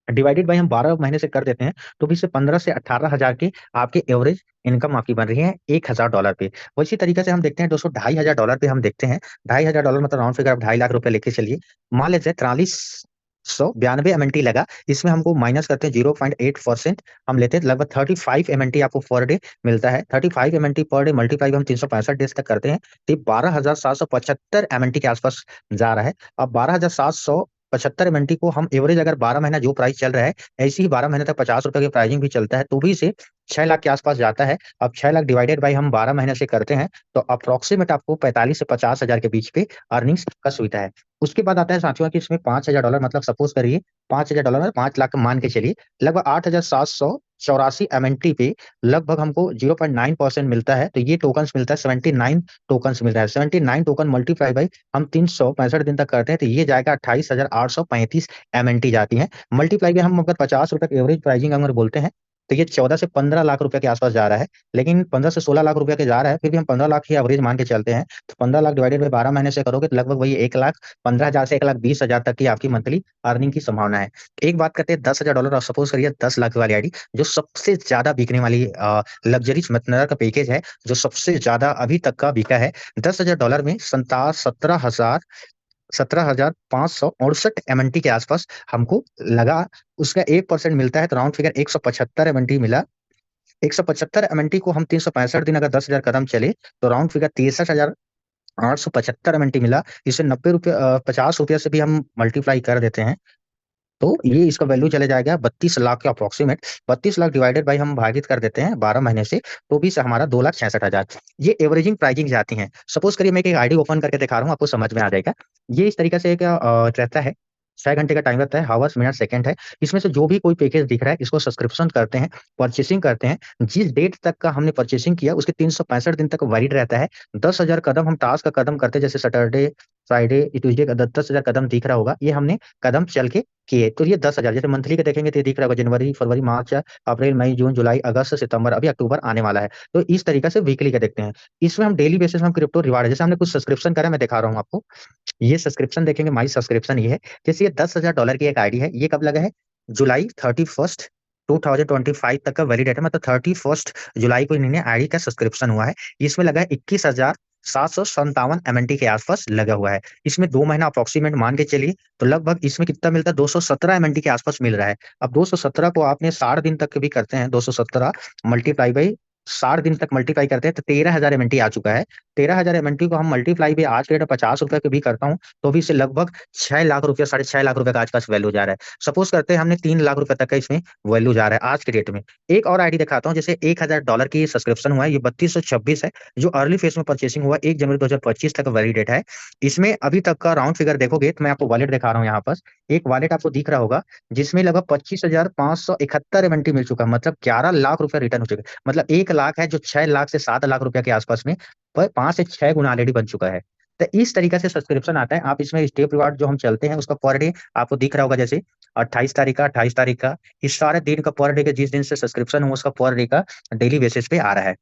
डिवाइडेड बाई हम 12 महीने से कर देते हैं तो भी इससे 15 से 18,000 की आपकी एवरेज इनकम आपकी बन रही है $1,000 पे। वैसी तरीके से हम देखते हैं दोस्तों $2,500 पे हम देखते हैं। $2,500 मतलब राउंड फिगर आप 2.5 लाख लेके चलिए। मान लेते हैं 4392 एमएनटी लगा, इसमें हमको माइनस करते हैं 0.8%, हम लेते हैं लगभग 35 एमएनटी आपको पर डे मिलता है। 35 एमएनटी पर डे मल्टीप्लाई हम 365 डेज तक करते हैं तो 12,775 एमएनटी के आसपास जा रहा है। अब 12,775 एमएनटी को हम एवरेज अगर 12 महीना जो प्राइस चल रहा है ऐसे ही 12 महीने तक ₹50 की प्राइसिंग भी चलता है तो भी इसे 6 लाख के आसपास जाता है। अब 6 लाख डिवाइडेड बाई हम 12 महीने से करते हैं तो अप्रोक्सीमेट आपको 45 से 50,000 के बीच पे अर्निंग्स का सुविधा है। उसके बाद आता है साथियों कि इसमें $5,000 मतलब सपोज करिए $5,000 5 लाख मान के चलिए, लगभग 8,784 एमएनटी पे लगभग हमको 0.9% मिलता है। तो ये टोकन मिलता है 79 टोकन मिल रहा है। 79 टोकन मल्टीप्लाई बाई हम 365 दिन तक करते हैं तो ये जाएगा 28,835 एमएनटी जाती है। मल्टीप्लाई में हम अगर ₹50 की एवरेज प्राइसिंग अगर बोलते हैं तो ये 14 से 15 लाख रुपए के आसपास जा रहा है। लेकिन 15 से 16 लाख रुपए के जा रहा है, फिर भी हम 15 लाख की एवरेज मान के चलते हैं तो 15 लाख डिवाइडेड बाई 12 महीने से करोगे तो लगभग वही 1,15,000 से 1,20,000 तक की आपकी मंथली अर्निंग की संभावना है। एक बात करते हैं $10,000 और सपोज करिए 10 लाख वाली आईडी जो सबसे ज्यादा बिकने वाली लग्जरी मैथनरर का पैकेज है, जो सबसे ज्यादा अभी तक का बिका है। $10,000 में 17,568 एमएनटी के आसपास हमको लगा। उसका 1% मिलता है तो राउंड फिगर 175 एमएनटी मिला। 175 एमएनटी को हम 365 दिन अगर 10,000 कदम चले तो राउंड फिगर 63,875 एमएनटी मिला। इसे 90 रुपये 50 रुपये से भी हम मल्टीप्लाई कर देते हैं तो ये इसका वैल्यू चले जाएगा 32 लाख के अप्रोक्सीमेट। 32 लाख डिवाइडेड बाई हम भागित कर देते हैं 12 महीने से तो भी हमारा 2,66,000। ये एवरेजिंग प्राइसिंग जाती है। सपोज करिए मैं एक आईडी ओपन करके दिखा रहा हूँ, आपको समझ में आ जाएगा। ये इस तरीके से एक रहता है, 6 घंटे का टाइम रहता है, हावर्स मिनट सेकंड है। इसमें से जो भी कोई पैकेज दिख रहा है इसको सब्सक्रिप्शन करते हैं, परचेसिंग करते हैं। जिस डेट तक का हमने परचेसिंग किया उसके 365 दिन तक वैलिड रहता है। 10,000 कदम हम टास्क का कदम करते हैं, जैसे सैटरडे फ्राइडे ट्यूजडे का 10,000 कदम दिख रहा होगा, ये हमने कदम चल के किए। तो ये 10,000 जैसे मंथली के देखेंगे तो ये दिख रहा होगा जनवरी फरवरी मार्च अप्रैल मई जून जुलाई अगस्त सितंबर, अभी अक्टूबर आने वाला है। तो इस तरीके से वीकली का देखते हैं। इसमें हम डेली बेसिस में हम क्रिप्टो रिवार्ड, जैसे हमने कुछ सब्सक्रिप्शन करा, मैं दिखा रहा हूँ आपको। ये सब्सक्रिप्शन देखेंगे, माई सब्सक्रिप्शन ये है। जैसे ये $10,000 की एक आईडी है, ये कब लगा है? जुलाई 31 2025 तक का वैलिड है, मतलब 31 जुलाई को इन्हें आईडी का सब्सक्रिप्शन हुआ है। इसमें लगा है 21,757 MNT के आसपास लगा हुआ है। इसमें 2 महीना अप्रोक्सीमेट मान के चलिए, तो लगभग इसमें कितना मिलता है? 217 MNT के आसपास मिल रहा है। अब 217 को आपने 60 दिन तक भी करते हैं, 217 मल्टीप्लाई बाई 60 दिन तक मल्टीप्लाई करते हैं तो 13,000 MNT आ चुका है। 13,000 MNT को हम मल्टीप्लाई भी आज के डेट में ₹50 के भी करता हूँ, तो भी इसे लगभग 6 लाख रुपया, ₹6.5 लाख का आसपास वैल्यू जा रहा है। सपोज करते हैं हमने 3 लाख रुपए तक का इसमें वैल्यू जा रहा है आज के डेट में। एक और आईडी दिखाता हूँ, जैसे $1,000 की सब्सक्रिप्शन हुआ है, ये 3226 है, जो अर्ली फेज में परचेसिंग हुआ 1 जनवरी 2025 तक वैलिड डेट है। इसमें अभी तक का राउंड फिगर देखोगे तो मैं आपको वॉलेट दिखा रहा हूँ यहाँ पर। एक वॉलेट आपको दिख रहा होगा, जिसमें लगभग 25,571 MNT मिल चुका है, मतलब 11 लाख रुपया रिटर्न हो चुका है। मतलब 1 लाख है जो 6 लाख से 7 लाख रुपया के आसपास में 5 से 6 गुना ऑलरेडी बन चुका है। तो इस तरीके से सब्सक्रिप्शन आता है। आप इसमें स्टेप रिवार्ड जो हम चलते हैं उसका पर डे आपको दिख रहा होगा, जैसे 28 तारीख का इस सारे दिन का पर डे का, जिस दिन से सब्सक्रिप्शन हो उसका पर डे का डेली बेसिस पे आ रहा है।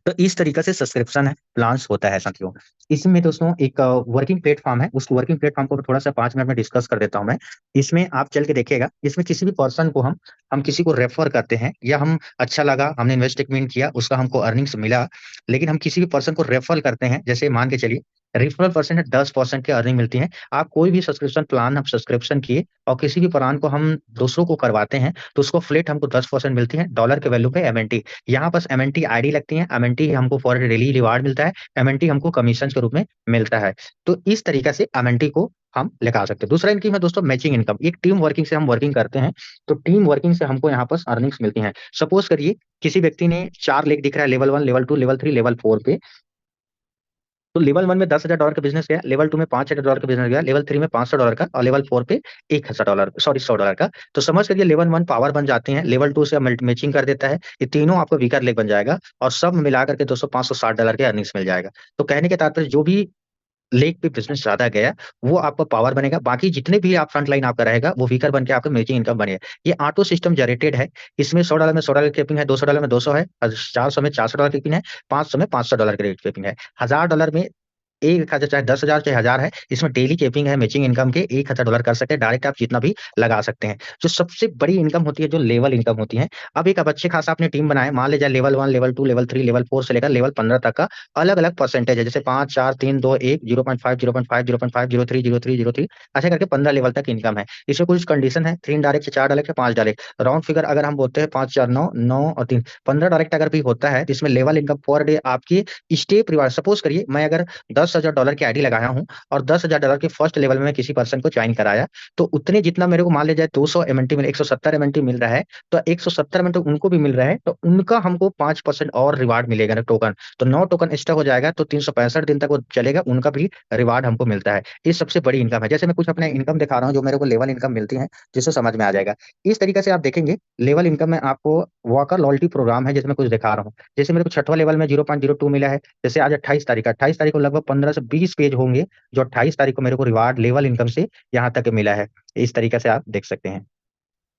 तो इस तरीके से सब्सक्रिप्शन है प्लान्स होता है साथियों। इसमें दोस्तों एक वर्किंग प्लेटफॉर्म है, उस वर्किंग प्लेटफॉर्म को थोड़ा सा 5 मिनट में डिस्कस कर देता हूं मैं। इसमें आप चल के देखिएगा, इसमें किसी भी पर्सन को हम किसी को रेफर करते हैं, या हम अच्छा लगा हमने इन्वेस्टमेंट किया उसका हमको अर्निंग्स मिला, लेकिन हम किसी भी पर्सन को रेफर करते हैं, जैसे मान के चलिए रेफरल पर्सन है 10% की अर्निंग मिलती है। आप कोई भी सब्सक्रिप्शन प्लान हम सब्सक्रिप्शन किए और किसी भी प्लान को हम दूसरों को करवाते हैं, तो उसको फ्लेट हमको 10% मिलती है डॉलर के वैल्यू पे एमएनटी। यहाँ बस एमएनटी आईडी लगती है, एमएनटी हमको फॉर डेली रिवार्ड मिलता है, एमएनटी हमको कमीशन के रूप में मिलता है। तो इस तरीके से एमएनटी को हम लगा सकते हैं। दूसरा इनकम है दोस्तों मैचिंग इनकम। एक टीम वर्किंग से हम वर्किंग करते हैं, तो टीम वर्किंग से हमको यहाँ पर अर्निंग्स मिलती हैं। सपोज करिए किसी व्यक्ति ने 4 लेख दिख रहा है, लेवल 1 लेवल 2 लेवल 3 लेवल 4 पे, तो लेवल 1 में $10,000 का बिजनेस गया, लेवल 2 में $5,000 का बिजनेस गया, लेवल 3 में $500 का, और लेवल 4 पे $1,000 सॉरी $100 का। तो समझ करिए लेवल 1 पावर बन जाते हैं, लेवल 2 से मैचिंग कर देता है, ये तीनों आपको वीकर लेग बन जाएगा, और सब मिला करके दोस्तों $560 के अर्निंग्स मिल जाएगा। तो कहने के तात्पर्य जो भी लेग पे बिजनेस ज्यादा गया वो आपका पावर बनेगा, बाकी जितने भी आप फ्रंट लाइन आपका रहेगा वो वीकर बन के आपका मैचिंग इनकम बनेगा। ये ऑटो सिस्टम जनरेटेड है। इसमें $100 में $100 की टिपिंग है, $200 में 200 है, 400 में $400 की टिपिंग है, 500 में $500 की टिपिंग है, $1,000 में 1,000 चाहे 10,000 चाहे 1,000 है, इसमें डेली कैपिंग है मैचिंग इनकम के, $1,000 कर सकते हैं डायरेक्ट, आप जितना भी लगा सकते हैं। जो सबसे बड़ी इनकम होती है जो लेवल इनकम होती है, अब एक अब अच्छे खासा आपने टीम बनाया, मान लीजिए लेवल 1 लेवल 2 लेवल 3 लेवल 4 से लेकर लेवल 15 तक का अलग अलग परसेंटेज है, जैसे 5 4 3 2 1 0.5 0.5 0.5 03 03 03 ऐसे करके 15 लेवल तक इनकम है। इसमें कुछ कंडीशन है, 3 direct 4 direct 5 direct, round figure अगर हम बोलते हैं 5 4 9 9 और 3 15 डायरेक्ट अगर भी होता है, तो इसमें लेवल इनकम पर डे आपकी स्टेप रिवार्ड, सपोज करिए मैं अगर $10,000 की आईडी लगाया हूं और $10,000 के फर्स्ट लेवल में मैं किसी पर्सन को ज्वाइन कराया, तो उतने जितना मेरे को मान लीजिए 200 एमएनटी मिल 170 एमएनटी मिल रहा है, तो 170 एमएनटी उनको भी मिल रहा है, तो उनका हमको 5% और रिवार्ड मिलेगा ना टोकन, तो 9 टोकन एक्स्ट्रा हो जाएगा, तो 365 दिन तक वो चलेगा, उनका भी रिवार्ड हमको मिलता है। ये सबसे बड़ी इनकम है। जैसे मैं कुछ अपने इनकम दिखा रहा हूँ जो मेरे को लेवल इनकम मिलती है, जिससे समझ में आ जाएगा। इस तरीके से आप देखेंगे लेवल इनकम में आपको वॉकर लॉयल्टी प्रोग्राम है, जैसे मैं कुछ दिखा रहा हूँ। जैसे मेरे को छठवां लेवल में 0.02 मिला है, जैसे आज 28 तारीख को लगभग 15 से 20 पेज होंगे जो 28 तारीख को मेरे को रिवार्ड लेवल इनकम से यहाँ तक मिला है। इस तरीके से आप देख सकते हैं,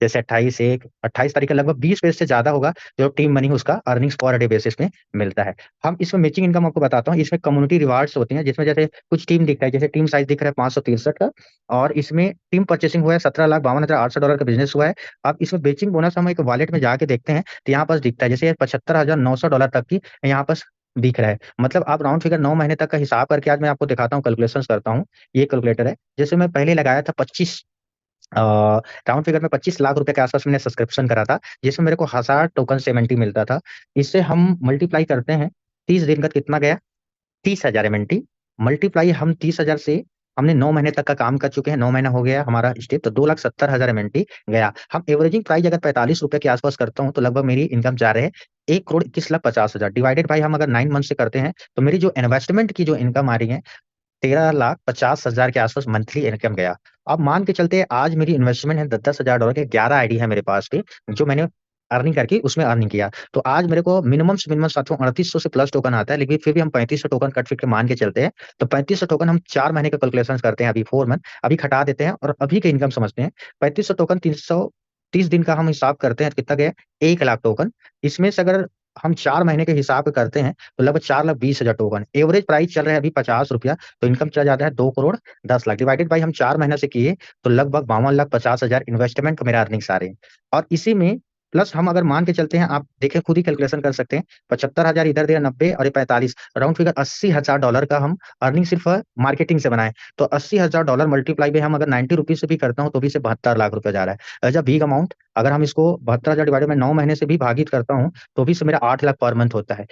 जैसे 28 तारीख का लगभग 20 पेज से ज्यादा होगा जो टीम मनी उसका अर्निंग्स पर डे बेसिस में मिलता है। हम इसमें मैचिंग इनकम आपको बताता हूँ, इसमें कम्युनिटी रिवार्ड्स होती हैं, जिसमें जैसे कुछ टीम दिख रहा है, जैसे टीम साइज दिख रहा है 563 का, और इसमें टीम परचेसिंग हुआ है $17,52,800 का बिजनेस हुआ है। अब इसमें बेचिंग बोनस हम एक वॉलेट में जाके देखते हैं तो यहाँ पास दिखता है, जैसे $75,900 तक की यहाँ पास दिख रहा है। मतलब आप राउंड फिगर 9 महीने तक का हिसाब करके आज मैं आपको दिखाता हूँ, कैलकुलेशन करता हूँ। ये कैलकुलेटर है, जैसे मैं पहले लगाया था 25 राउंड फिगर में 25 लाख रुपए के आसपास मैंने सब्सक्रिप्शन करा था, जिसमें मेरे को 1,000 टोकन 70 मिलता था। इससे हम मल्टीप्लाई करते हैं 30 दिन का कितना गया, 30,000 एमएनटी मल्टीप्लाई हम 30,000 से, हमने 9 महीने तक का काम कर चुके हैं, 9 महीना हो गया हमारा स्टेप, तो 2,70,000 एमएनटी गया। हम एवरेजिंग प्राइस अगर 45 रुपए के आसपास करता हूँ, तो लगभग मेरी इनकम जा रहे हैं 1,21,50,000 डिवाइडेड बाई हम अगर 9 मंथ से करते हैं, तो मेरी जो इन्वेस्टमेंट की जो इनकम आ रही है 13,50,000 के आसपास मंथली इनकम गया। अब मान के चलते आज मेरी इन्वेस्टमेंट है $10,000 के, 11 आईडी है मेरे पास पे, जो मैंने अर्निंग करके उसमें अर्निंग किया। तो आज मेरे को मिनिमम से मिनिमम साथियों 3800 से प्लस टोकन आता है, लेकिन फिर भी हम 3500 टोकन कट फिट के मान के चलते हैं। तो 3500 टोकन हम 4 महीने का कैलकुलेशन करते हैं, अभी 4 मंथ अभी खटा देते हैं और अभी के इनकम समझते हैं। 3500 टोकन 330 दिन का हम हिसाब करते हैं तो कितना गया, 1 लाख टोकन। इसमें से अगर हम 4 महीने के हिसाब करते हैं तो लगभग 4,20,000 टोकन। एवरेज प्राइस चल रहा है अभी 50 रुपया, तो इनकम चला जाता है 2,10,00,000 डिवाइडेड बाई हम 4 महीने से किए तो लगभग 52,50,000 इन्वेस्टमेंट का मेरा अर्निंग्स आ रहे हैं। और इसी में प्लस हम अगर मान के चलते हैं, आप देखें खुद ही कैलकुलेशन कर सकते हैं, 75,000 इधर दिया, 90 और ये 45, राउंड फिगर $80,000 का हम अर्निंग सिर्फ मार्केटिंग से बनाए। तो $80,000 मल्टीप्लाई में हम अगर 90 रुपीज से भी करता हूँ तो भी से 72 लाख रुपया जा रहा है एज अ बिग अमाउंट। अगर हम इसको 72,000 डिवाइडेड में 9 महीने से भी भागित करता हूँ तो भी से मेरा 8 लाख पर मंथ होता है।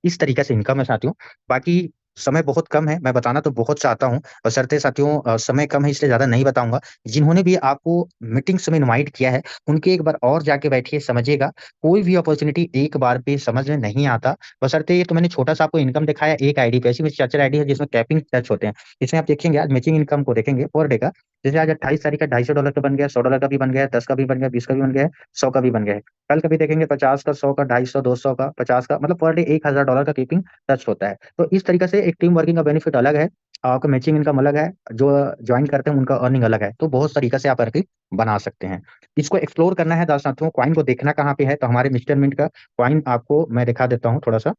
इस तरीके से इनकम है साथियों। बाकी समय बहुत कम है, मैं बताना तो बहुत चाहता हूँ, और शर्ते साथियों समय कम है इसलिए ज्यादा नहीं बताऊंगा। जिन्होंने भी आपको मीटिंग्स में इनवाइट किया है उनके एक बार और जाके बैठिए, समझिएगा। कोई भी अपॉर्चुनिटी एक बार पे समझ में नहीं आता। बशर्ते ये तो मैंने छोटा सा आपको इनकम दिखाया एक आईडी पे, ऐसी में 4 4 आईडी है जिसमें कैपिंग टच होते हैं। इसमें आप देखेंगे आज मैचिंग इनकम को देखेंगे पर डे का। जैसे आज 28 तारीख का $250 का बन गया, $100 का भी बन गया, 10 का भी बन गया, 20 का भी बन गया, 100 का भी बन गया है। कल कभी देखेंगे 50 का, 100 का, 250, 200 का, 50 का, मतलब पर डे $1,000 का कीपिंग टच होता है। तो इस तरीके से एक टीम वर्किंग का बेनिफिट अलग है, आपका मैचिंग इनकम अलग है, जो ज्वाइन करते हैं उनका अर्निंग अलग है। तो बहुत तरीके से आप अर्निंग बना सकते हैं। इसको एक्सप्लोर करना है दास साथियों, क्वाइन को देखना कहाँ पे है, तो हमारे मिस्टर मिंट का क्वाइन आपको मैं दिखा देता हूँ थोड़ा सा।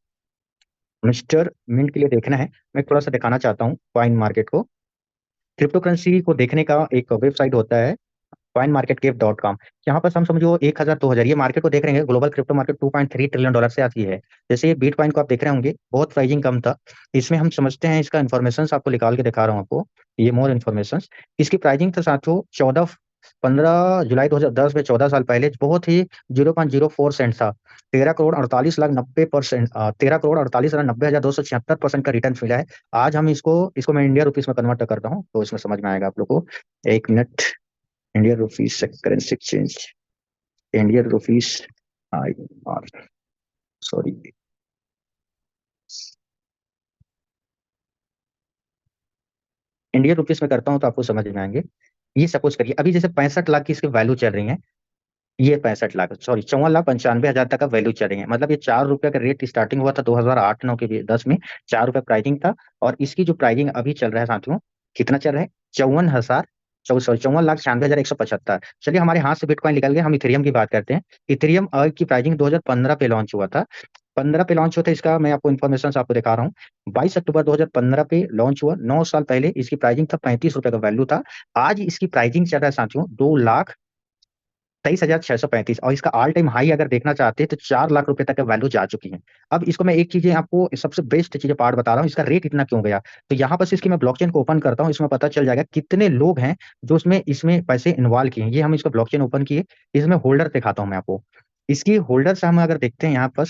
मिस्टर मिंट के लिए देखना है, मैं थोड़ा सा दिखाना चाहता हूँ क्वाइन मार्केट को। क्रिप्टो करेंसी को देखने का एक वेबसाइट होता है coinmarketcap.com। यहाँ पर हम समझो 1,000 2,000 ये मार्केट को देख रहे हैं। ग्लोबल क्रिप्टो मार्केट $2.3 ट्रिलियन से आती है। जैसे ये बिटकॉइन को आप देख रहे होंगे, बहुत प्राइसिंग कम था। इसमें हम समझते हैं इसका इन्फॉर्मेशन आपको निकाल के दिखा रहा हूँ आपको, ये मोर इन्फॉर्मेशन। इसकी प्राइसिंग था साथियों 15 जुलाई 2010 में, 14 साल पहले बहुत ही 0.04 सेंट था। 13,48,90,000%, 13,48,90,276% का रिटर्न मिला है। आज हम इसको मैं इंडिया रुपीस में कन्वर्ट करता हूँ तो इसमें समझ में आएगा आप लोग को। 1 minute. Indian rupees currency exchange, Indian rupees, I R, sorry, Indian rupees में करता हूँ तो आपको समझ में आएंगे। ये सपोज करिए अभी जैसे 65 लाख की इसकी वैल्यू चल रही है, ये 65 लाख, सॉरी 54,95,000 तक का वैल्यू चल रही है। मतलब ये ₹4 का रेट स्टार्टिंग हुआ था 2008 9 के 10 में, ₹4 प्राइसिंग था। और इसकी जो प्राइसिंग अभी चल रहा है साथियों, कितना चल रहा है, 54,000, सॉरी 54,96,175। चलिए हमारे हाथ से बिटकॉइन निकल गया, हम इथेरियम की बात करते हैं। इथेरियम की प्राइसिंग 2015 पे लॉन्च हुआ था। 15 पे लॉन्च होता है, इसका मैं आपको इन्फॉर्मेशन आपको दिखा रहा हूँ। 22 अक्टूबर 2015 पे लॉन्च हुआ, 9 साल पहले इसकी प्राइसिंग था, ₹35 का वैल्यू था। आज इसकी प्राइसिंग चल रहा है साथियों 2,23,635, और इसका ऑल टाइम हाई अगर देखना चाहते हैं तो ₹4 लाख तक का वैल्यू जा चुकी है। अब इसको मैं एक चीजें आपको सबसे बेस्ट चीजें पार्ट बता रहा हूँ, इसका रेट इतना क्यों गया। तो यहाँ पर से इसकी मैं ब्लॉकचेन को ओपन करता हूँ, इसमें पता चल जाएगा कितने लोग हैं जो इसमें इसमें पैसे इन्वॉल्व किए हैं। ये हम इसका ब्लॉकचेन ओपन किए, इसमें होल्डर दिखाता हूँ मैं आपको। इसकी होल्डर से हम अगर देखते हैं यहाँ पर,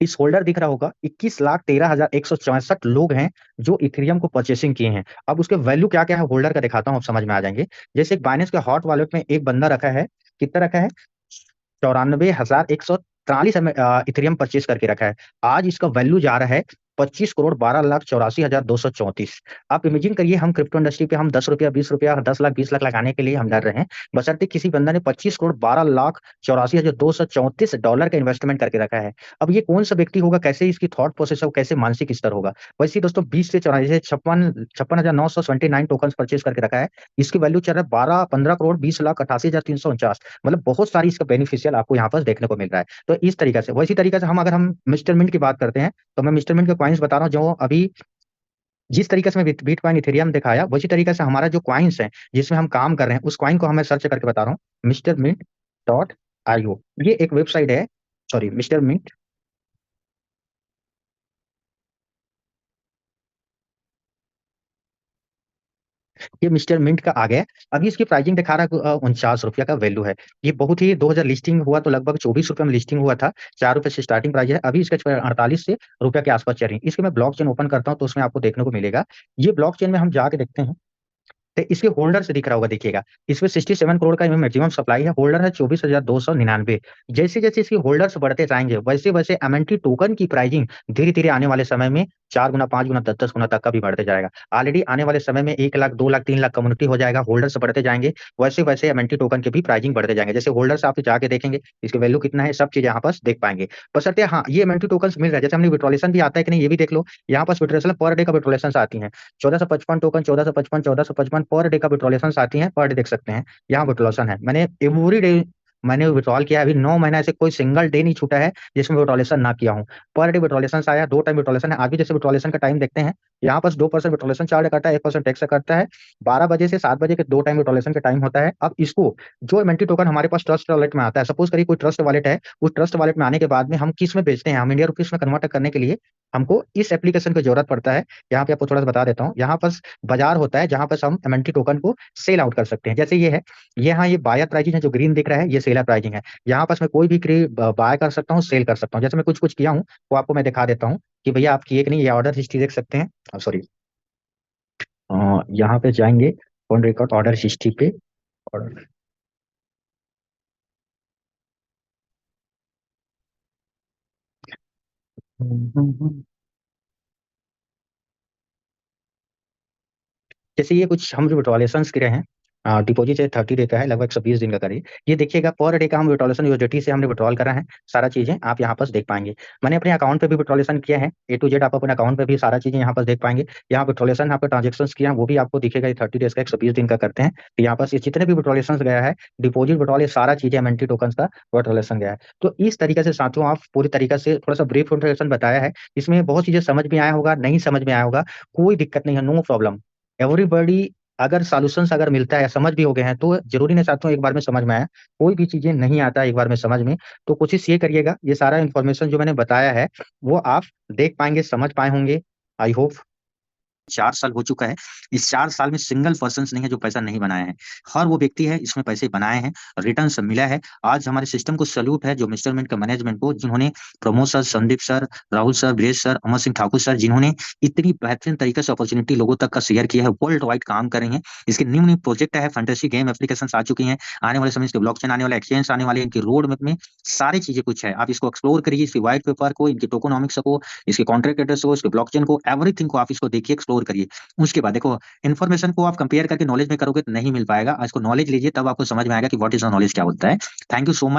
इस होल्डर दिख रहा होगा, 21,13,164 लोग हैं जो इथेरियम को परचेसिंग किए हैं। अब उसके वैल्यू क्या क्या है होल्डर का दिखाता हूँ, आप समझ में आ जाएंगे। जैसे एक बाइनेंस के हॉट वॉलेट में एक बंदा रखा है, कितना रखा है, 94,143 इथेरियम परचेस करके रखा है। आज इसका वैल्यू जा रहा है 25,12,84,234। आप इमेजिन करिए, हम क्रिप्टो इंडस्ट्री पे हम ₹10 ₹20 10 लाख 20 लाख लगाने के लिए हम डर रहे हैं, बशर्ते किसी बंदा ने $25,12,84,234 का इन्वेस्टमेंट करके रखा है। अब ये कौन सा व्यक्ति होगा, कैसे इसकी थॉट प्रोसेस हो, कैसे मानसिक स्तर होगा। वैसे ही दोस्तों 20 से 44 56,979 टोकन परचेस करके रखा है। इसकी वैल्यू चल रहा है 15 करोड़ 20,88,349। मतलब बहुत सारी इसका बेनिफिशियल आपको यहाँ पर देखने को मिल रहा है। तो इस तरीके से, वैसी तरीके से हम अगर हम मिस्टर मिंट की बात करते हैं तो मैं मिस्टर मिंट के कॉइन्स बता रहा हूँ जो अभी, जिस तरीके से मैं बिटकॉइन इथेरियम दिखाया, वैसी तरीके से हमारा जो कॉइन्स है जिसमें हम काम कर रहे हैं उस कॉइन को हमें सर्च करके बता रहा हूँ। Mrmint.io, ये एक वेबसाइट है, सॉरी मिस्टर मिंट, ये मिस्टर मिंट का आ गया। अभी इसकी प्राइसिंग दिखा रहा है ₹49 का वैल्यू है। ये बहुत ही 2000 लिस्टिंग हुआ तो लगभग ₹24 में लिस्टिंग हुआ था, ₹4 से स्टार्टिंग प्राइस है। अभी इसका 48 से रुपया के आसपास चल रही है। इसके मैं ब्लॉक चेन ओपन करता हूँ तो उसमें आपको देखने को मिलेगा। ये ब्लॉक चेन में हम जाके देखते हैं, तो इसके होल्डर से दिख रहा होगा, देखिएगा इसमें 67 करोड़ का मैक्सिमम सप्लाई है, होल्डर है 24,299। जैसे जैसे इसके होल्डर्स बढ़ते जाएंगे वैसे वैसे एमएनटी टोकन की प्राइसिंग धीरे धीरे आने वाले समय में 4 गुना, 5 गुना, 10 गुना तक का भी बढ़ते जाएगा। ऑलरेडी आने वाले समय में 1 लाख, 2 लाख, 3 लाख कम्युनिटी हो जाएगा, होल्डर्स बढ़ते जाएंगे, वैसे वैसे एमएनटी टोकन के भी प्राइसिंग बढ़ते जाएंगे। जैसे होल्डर्स आप जाके देखेंगे इसके वैल्यू कितना है, सब चीज यहाँ पास देख पाएंगे। बशर्ते हाँ ये एमएनटी टोकन मिल रहा है, जैसे हमने विड्रॉलेशन भी आता है कि नहीं ये भी देख लो। यहाँ पास विड्रॉलेशन पर डे का विड्रॉलेशन आती है 1455 टोकन, 1455 पर डे का विड्रॉलेशन आती है, पर डे देख सकते हैं यहाँ विड्रॉलेशन है। मैंने एवरी डे मैंने विड्रॉल किया, अभी 9 महीना से कोई सिंगल डे नहीं छूटा है जिसमें विड्रॉलेशन ना किया हूँ। पर डे विड्रॉलेशन आया, 2 टाइम विड्रॉलेशन है। आज भी जैसे विड्रॉलेशन का टाइम देखते हैं, यहाँ पर 2% विड्रॉलेशन चार्ज करता है, 1% टैक्स करता है। 12 बजे से 7 बजे के 2 टाइम विड्रॉलेशन का टाइम होता है। अब इसको जो एमएनटी टोकन हमारे पास ट्रस्ट वॉलेट में आता है, सपोज करिए कोई ट्रस्ट वॉलेट है, उस ट्रस्ट वॉलेट में आने के बाद में हम किस में बेचते हैं, हम इंडिया रुपीस में कन्वर्ट करने के लिए हमको इस एप्लीकेशन की जरूरत पड़ता है। यहाँ पे आपको थोड़ा सा बता देता हूँ, यहाँ पर बाजार होता है जहां पर हम एमएनटी टोकन को सेल आउट कर सकते हैं। जैसे ये है, यहाँ ये बायर प्राइसिंग है, जो ग्रीन दिख रहा है ये सेलर प्राइसिंग है। यहाँ पर मैं कोई भी बाय कर सकता हूँ, सेल कर सकता हूँ। जैसे मैं कुछ कुछ किया हूँ वो आपको मैं दिखा देता हूँ कि भैया आप किए कि नहीं। ये ऑर्डर हिस्ट्री देख सकते हैं, सॉरी यहाँ पे जाएंगे ऑन रिकॉर्ड ऑर्डर हिस्ट्री पे। और जैसे ये कुछ हम जो विड्रॉलेशन के रहे हैं, डिपॉजिट है 30 डे का है, लगभग 120 दिन का करिए। ये देखिएगा पर डे का हम विड्रॉलेशन यूएसडीटी से हमने विड्रॉल करा है, सारा चीजें आप यहाँ पर देख पाएंगे। मैंने अपने अकाउंट पे भी विड्रॉलेशन किया है, ए टू जेड आप अपने अकाउंट पे भी सारा चीजें यहाँ पर देख पाएंगे। यहाँ विड्रॉलेशन आपका ट्रांजेक्शन किया वो भी आपको दिखेगा, ये 30 डेज का 120 दिन का करते हैं। तो यहाँ पर ये जितने भी विड्रॉलेशन गया है, डिपॉजिट विड्रॉल, ये सारा चीजें एमएनटी टोकन का विड्रॉलेशन गया है। तो इस तरीके से साथियों आप पूरी तरीके से थोड़ा सा ब्रीफ इंट्रोडक्शन बताया है, इसमें बहुत चीजें समझ में आया होगा, नहीं समझ में आया होगा, कोई दिक्कत नहीं है, नो प्रॉब्लम। एवरीबॉडी अगर सॉल्यूशंस अगर मिलता है, समझ भी हो गए हैं, तो जरूरी नहीं साथियों एक बार में समझ में आया, कोई भी चीजें नहीं आता एक बार में समझ में। तो कोशिश ये करिएगा ये सारा इन्फॉर्मेशन जो मैंने बताया है वो आप देख पाएंगे, समझ पाए होंगे, आई होप। 4 साल हो चुका है। इस 4 साल में सिंगल पर्सन नहीं है जो पैसा नहीं बनाया है, हर वो व्यक्ति है इसमें पैसे बनाए हैं, रिटर्न सब मिला है। आज हमारे सिस्टम को सल्यूट है, जो मिस्टर मिंट का मैनेजमेंट को, जिन्होंने Pramod sir, Sandeep sir, Rahul sir, Brijesh sir, Amar Singh Thakur sir, जिन्होंने इतनी बेहतरीन तरीके से अपॉर्चुनिटी लोगों तक का शेयर किया है, वर्ल्ड वाइड काम कर रहे हैं। इसके न्यू न्यू प्रोजेक्ट है, फैंटेसी गेम एप्लीकेशन आ चुकी हैं, आने वाले समय इसके ब्लॉकचेन आने वाला, एक्सचेंज आने वाले, इनकी रोड मैप में सारी चीजें कुछ है। आप इसको एक्सप्लोर करिए, इसकी व्हाइट पेपर को, इनकी टोकोनॉमिक्स को, इसके कॉन्ट्रैक्ट एड्रेस को, इसके ब्लॉकचेन को, एवरीथिंग को आप इसको देखिए, एक्सप्लोर करिए। उसके बाद देखो, इन्फॉर्मेशन को आप कंपेयर करके नॉलेज में करोगे तो नहीं मिल पाएगा। आज को नॉलेज लीजिए, तब आपको समझ में आएगा कि व्हाट इज द नॉलेज क्या होता है। Thank you so much.